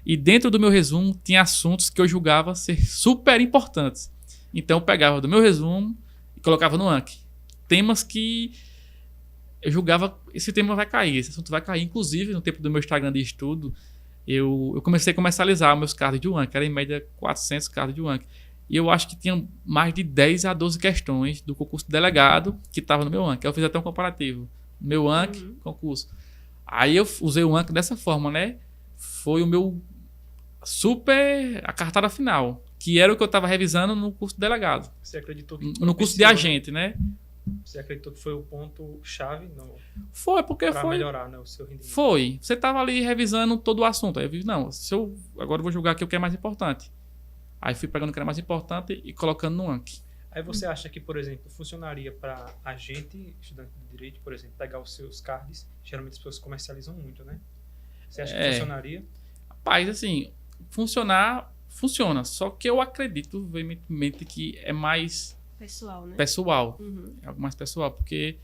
E dentro do meu resumo tinha assuntos que eu julgava ser super importantes. Então eu pegava do meu resumo e colocava no Anki. Temas que eu julgava, esse tema vai cair, esse assunto vai cair. Inclusive, no tempo do meu Instagram de estudo, eu comecei a comercializar meus cards de Anki, era em média 400 cards de Anki. E eu acho que tinha mais de 10 a 12 questões do concurso de delegado que estava no meu Anki. Eu fiz até um comparativo. Meu Anki, concurso. Aí eu usei o Anki dessa forma, né? Foi o meu a cartada final, que era o que eu estava revisando no curso de delegado. Você acreditou que... No curso de agente, né? Você acreditou que foi o ponto-chave Foi, porque para foi... melhorar, né, o seu rendimento? Foi. Você estava ali revisando todo o assunto. Aí eu vi, não, agora eu vou julgar aqui o que é mais importante. Aí fui pegando o que era mais importante e colocando no Anki. Aí você acha que, por exemplo, funcionaria para agente, estudante de direito, por exemplo, pegar os seus cards? Geralmente as pessoas comercializam muito, né? Você acha que funcionaria? Rapaz, assim, funciona. Só que eu acredito veementemente que é mais pessoal, né? Pessoal. É algo mais pessoal, porque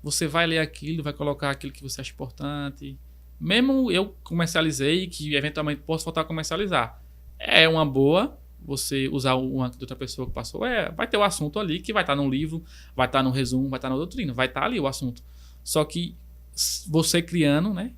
você vai ler aquilo, vai colocar aquilo que você acha importante. Mesmo eu comercializei, que eventualmente posso voltar a comercializar. É uma boa você usar o Anki de outra pessoa que passou. Vai ter o assunto ali que vai estar no livro, vai estar no resumo, vai estar na doutrina, vai estar ali o assunto. Só que você criando, né?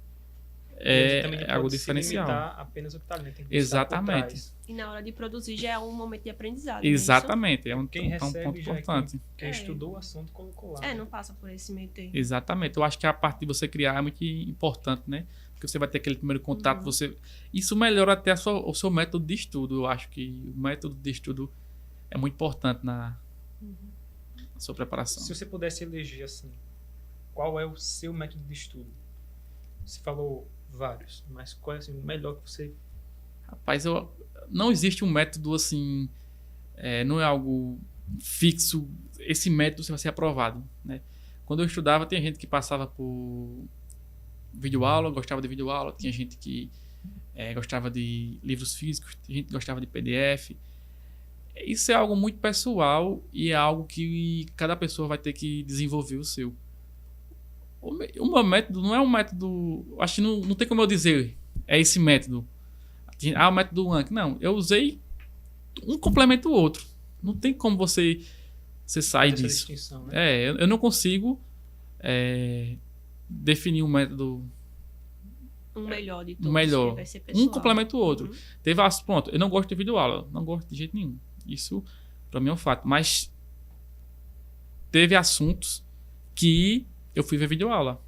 É algo diferencial. Apenas o que tá ali, né? Tem que exatamente. E na hora de produzir já é um momento de aprendizado. Exatamente. É um quem recebe ponto importante. Quem estudou o assunto colocou lá. Não passa por esse meio termo. Exatamente. Eu acho que a parte de você criar é muito importante, né? Porque você vai ter aquele primeiro contato, isso melhora até o seu método de estudo. Eu acho que o método de estudo é muito importante na sua preparação. Se você pudesse eleger, assim, qual é o seu método de estudo? Você falou vários, mas qual é assim, o melhor que você... Rapaz, não existe um método assim, não é algo fixo, esse método vai ser aprovado, né? Quando eu estudava, tinha gente que passava por videoaula, gostava de videoaula, tinha gente que gostava de livros físicos, tinha gente que gostava de PDF. Isso é algo muito pessoal e é algo que cada pessoa vai ter que desenvolver o seu. O meu método não é um método... Acho que não tem como eu dizer é esse método. O método Anki. Não, eu usei um complementa o outro. Não tem como você sair disso. Né? Eu não consigo definir um método... melhor de todos. Melhor. Vai ser pessoal. Um complementa o outro. Pronto, eu não gosto de videoaula. Não gosto de jeito nenhum. Isso, pra mim, é um fato. Mas teve assuntos que eu fui ver videoaula.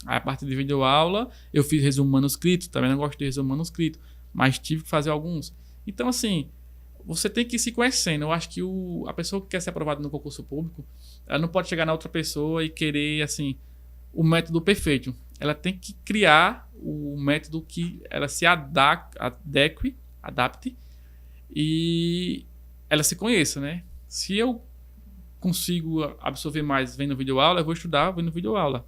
Aí, a partir de videoaula, eu fiz resumo manuscrito. Também não gosto de resumo manuscrito. Mas tive que fazer alguns. Então, assim, você tem que ir se conhecendo. Eu acho que a pessoa que quer ser aprovada no concurso público, ela não pode chegar na outra pessoa e querer, assim, o método perfeito. Ela tem que criar o método que ela se adapte e ela se conheça, né? Se eu consigo absorver mais vendo videoaula, eu vou estudar vendo videoaula.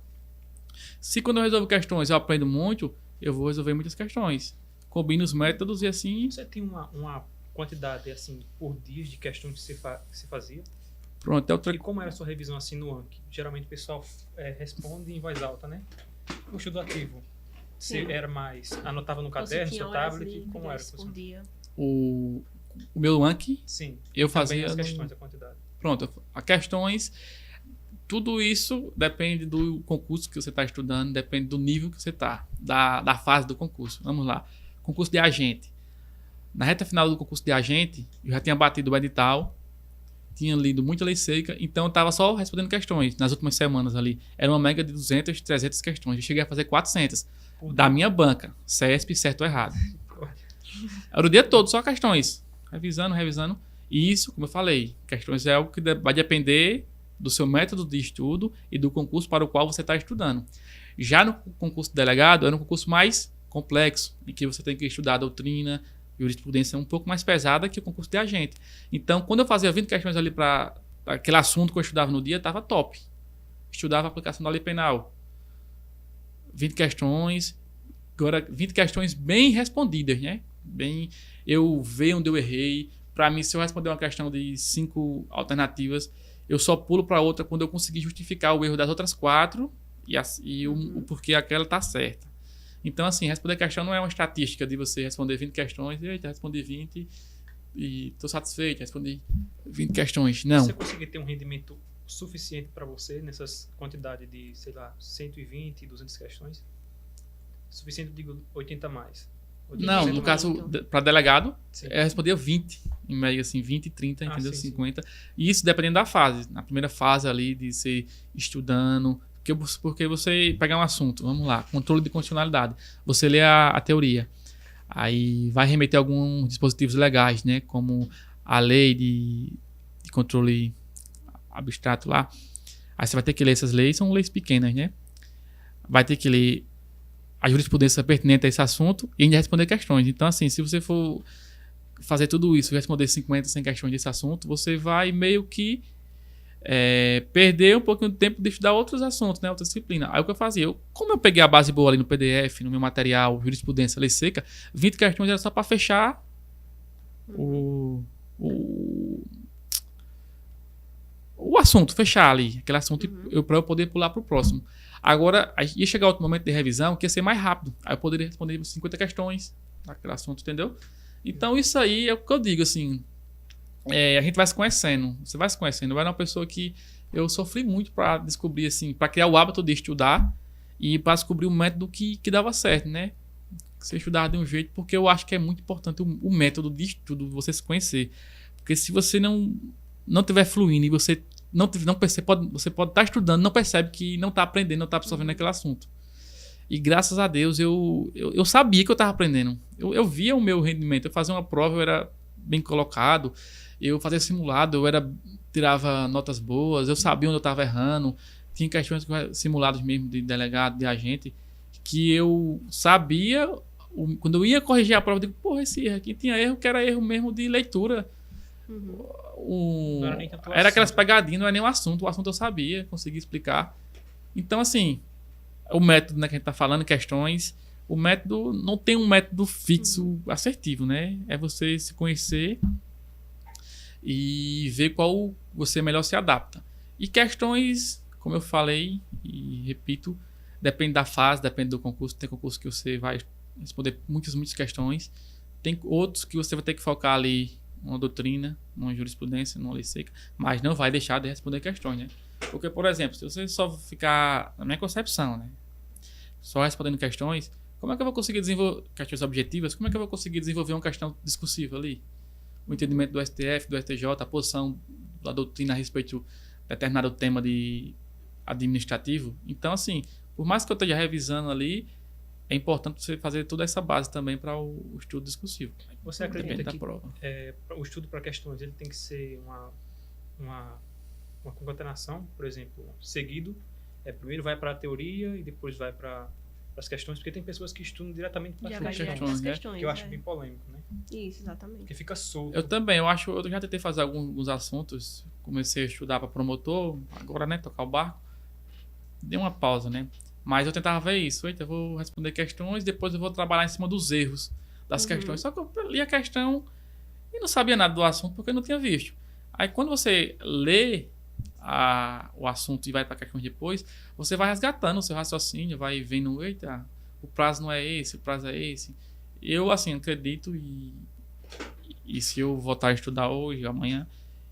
Se quando eu resolvo questões eu aprendo muito, eu vou resolver muitas questões. Combino os métodos e assim... Você tem uma quantidade, assim, por dia de questões que você fazia? Pronto, E como era a sua revisão assim no Anki? Geralmente o pessoal responde em voz alta, né? O estudo ativo, você era mais... Anotava no caderno, no seu tablet? Como era? Por dia. O meu Anki, sim, eu fazia... as questões, a quantidade. Pronto, as questões... tudo isso depende do concurso que você está estudando, depende do nível que você está, da fase do concurso. Vamos lá. Concurso de agente. Na reta final do concurso de agente, eu já tinha batido o edital, tinha lido muita lei seca, então eu estava só respondendo questões nas últimas semanas ali. Era uma média de 200, 300 questões. Eu cheguei a fazer 400 da minha banca, CESP, certo ou errado. Era o dia todo, só questões. Revisando. E isso, como eu falei, questões é algo que vai depender do seu método de estudo e do concurso para o qual você está estudando. Já no concurso de delegado, era um concurso mais complexo, em que você tem que estudar a doutrina, jurisprudência um pouco mais pesada que o concurso de agente. Então, quando eu fazia 20 questões ali para aquele assunto que eu estudava no dia, estava top. Estudava a aplicação da lei penal. 20 questões, agora 20 questões bem respondidas, né? Eu vejo onde eu errei. Para mim, se eu responder uma questão de 5 alternativas, eu só pulo para outra quando eu conseguir justificar o erro das outras 4 e o porquê aquela está certa. Então, assim, responder questão não é uma estatística de você responder 20 questões, eita, respondi 20 e estou satisfeito, respondi 20 questões. Não. Você conseguir ter um rendimento suficiente para você nessas quantidades de, sei lá, 120, 200 questões? Suficiente, eu digo, 80 mais. Não, no caso, para delegado, sim, eu respondia 20, em média, assim, 20, 30, entendeu? Sim, 50. E isso dependendo da fase. Na primeira fase ali, de ser estudando, porque você pegar um assunto, vamos lá, controle de constitucionalidade, você lê a teoria, aí vai remeter a alguns dispositivos legais, né, como a lei de controle abstrato lá, aí você vai ter que ler essas leis, são leis pequenas, né, vai ter que ler a jurisprudência pertinente a esse assunto e ainda responder questões. Então, assim, se você for fazer tudo isso, responder 50, 100 questões desse assunto, você vai meio que perder um pouquinho de tempo de estudar outros assuntos, né, outra disciplina. Aí o que eu fazia? Como eu peguei a base boa ali no PDF, no meu material, jurisprudência, lei seca, 20 questões era só para fechar o assunto, fechar ali, aquele assunto para eu poder pular para o próximo. Agora, ia chegar outro momento de revisão que ia ser mais rápido. Aí eu poderia responder 50 questões naquele assunto, entendeu? Então, isso aí é o que eu digo, assim, a gente vai se conhecendo. Você vai se conhecendo. Eu era uma pessoa que eu sofri muito para descobrir, assim, para criar o hábito de estudar e para descobrir o método que dava certo, né? Você estudar de um jeito, porque eu acho que é muito importante o método de estudo, você se conhecer. Porque se você não estiver fluindo e você não percebe, você pode estar estudando, não percebe que não está aprendendo, não está absorvendo aquele assunto. E graças a Deus eu sabia que eu estava aprendendo. Eu via o meu rendimento. Eu fazia uma prova, eu era bem colocado. Eu fazia simulado, tirava notas boas. Eu sabia onde eu estava errando. Tinha questões simuladas mesmo de delegado, de agente, que eu sabia. Quando eu ia corrigir a prova, eu digo, porra, esse erro aqui tinha erro que era erro mesmo de leitura. Era aquelas pegadinhas, não era nem o assunto eu sabia, conseguia explicar. Então, assim, o método, né, que a gente tá falando, questões, o método não tem um método fixo assertivo, né? É você se conhecer e ver qual você melhor se adapta. E questões, como eu falei e repito, depende da fase, depende do concurso. Tem concurso que você vai responder muitas questões. Tem outros que você vai ter que focar ali numa doutrina, numa jurisprudência, numa lei seca, mas não vai deixar de responder questões, né? Porque, por exemplo, se você só ficar, na minha concepção, né, só respondendo questões, como é que eu vou conseguir desenvolver questões objetivas? Como é que eu vou conseguir desenvolver uma questão discursiva ali? O entendimento do STF, do STJ, a posição da doutrina a respeito de determinado tema administrativo. Então, assim, por mais que eu esteja revisando ali, é importante você fazer toda essa base também para o estudo discursivo. Você acredita que prova. O estudo para questões ele tem que ser uma concatenação, por exemplo, seguido? Primeiro vai para a teoria e depois vai para as questões, porque tem pessoas que estudam diretamente para as questões, que eu acho bem polêmico, né? Isso, exatamente. Porque fica solto. Eu também, eu já tentei fazer alguns assuntos, comecei a estudar para promotor, agora, né, tocar o barco, dei uma pausa, né? Mas eu tentava ver isso. Eu vou responder questões, depois eu vou trabalhar em cima dos erros das questões. Só que eu li a questão e não sabia nada do assunto porque eu não tinha visto. Aí quando você lê o assunto e vai para questões depois, você vai resgatando o seu raciocínio, vai vendo, eita, o prazo não é esse, o prazo é esse. Eu, assim, acredito e se eu voltar a estudar hoje, amanhã,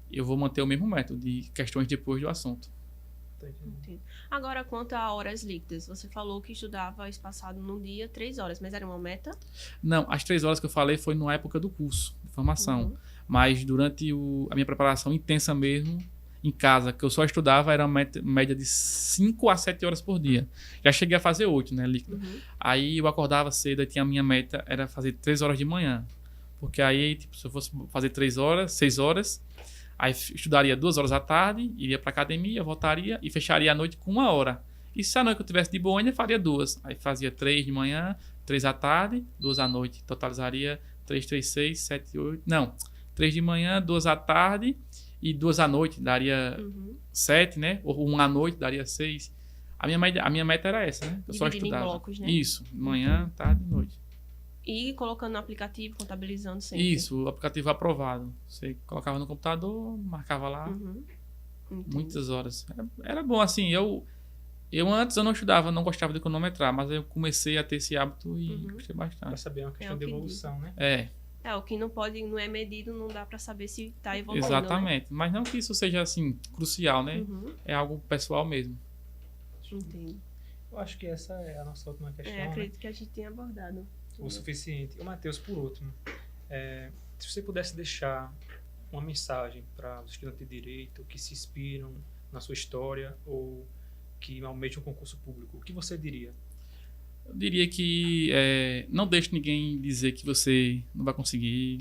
eu vou manter o mesmo método de questões depois do assunto. Tô entendendo. Entendo. Agora, quanto a horas líquidas, você falou que estudava espaçado num dia 3 horas, mas era uma meta? Não, as 3 horas que eu falei foi na época do curso de formação. Uhum. Mas durante a minha preparação intensa mesmo, em casa, que eu só estudava, era uma média de 5 a 7 horas por dia. Já cheguei a fazer 8, né, líquido. Uhum. Aí eu acordava cedo e tinha a minha meta, era fazer 3 horas de manhã. Porque aí, tipo, se eu fosse fazer 3 horas, 6 horas, aí estudaria 2 horas à tarde, iria pra academia, voltaria e fecharia a noite com 1 hora. E se a noite eu tivesse de boa, ainda faria 2. Aí fazia 3 de manhã, 3 à tarde, 2 à noite. Totalizaria 3, 3, 6, 7, 8... Não, 3 de manhã, 2 à tarde e 2 à noite, daria 7, né? Ou 1 à noite, daria 6. A minha meta era essa, né? Eu só Dividido em estudava. blocos, né? Isso, manhã, tarde e noite. E colocando no aplicativo, contabilizando sempre. Isso, o aplicativo aprovado. Você colocava no computador, marcava lá Uhum. Entendo. muitas horas. Era bom, assim, eu antes eu não estudava, não gostava de cronometrar, mas eu comecei a ter esse hábito e gostei Pra bastante. saber, é uma questão o de que evolução, né? O que não é medido, não dá pra saber se tá evoluindo, Exatamente. Mas não que isso seja, assim, crucial, né? né? Uhum. É algo pessoal mesmo. Entendo. Eu acho que essa é a nossa última questão, né? Acredito que a gente tenha abordado. O suficiente. E, Matheus, por último, se você pudesse deixar uma mensagem para os estudantes de Direito que se inspiram na sua história ou que almejam um concurso público, o que você diria? Eu diria que não deixe ninguém dizer que você não vai conseguir.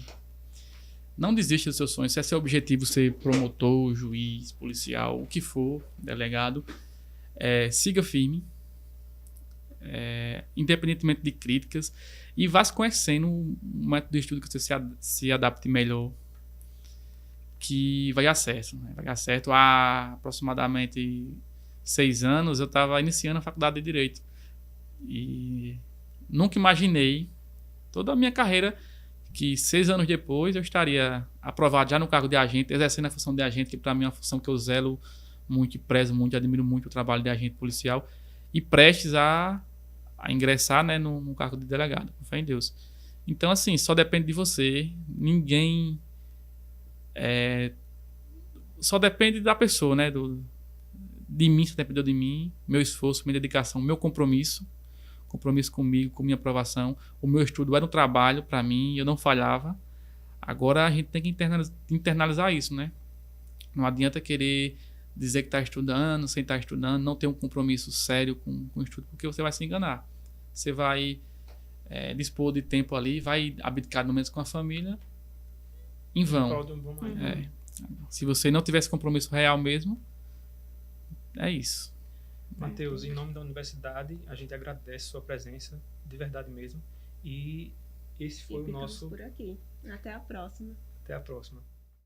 Não desista dos seus sonhos. Se é seu objetivo ser promotor, juiz, policial, o que for, delegado, siga firme, independentemente de críticas, e vá se conhecendo um método de estudo que você se adapte melhor, que vai dar certo. Né? Vai dar certo. Há aproximadamente 6 anos eu estava iniciando a faculdade de Direito. E nunca imaginei, toda a minha carreira, que 6 anos depois eu estaria aprovado já no cargo de agente, exercendo a função de agente, que para mim é uma função que eu zelo muito, prezo muito, admiro muito o trabalho de agente policial, e prestes a ingressar, né, no cargo de delegado, com fé em Deus. Então, assim, só depende de você, ninguém... só depende da pessoa, né, de mim, só dependeu de mim, meu esforço, minha dedicação, meu compromisso comigo, com minha aprovação. O meu estudo era um trabalho para mim e eu não falhava. Agora a gente tem que internalizar isso, né? Não adianta querer dizer que está estudando, sem estar estudando, não ter um compromisso sério com o estudo, porque você vai se enganar. Você vai dispor de tempo ali, vai abdicar momentos com a família em vão. Se você não tivesse compromisso real mesmo, é isso. Matheus, em nome da universidade, a gente agradece sua presença, de verdade mesmo. E esse foi o nosso... por aqui. Até a próxima. Até a próxima.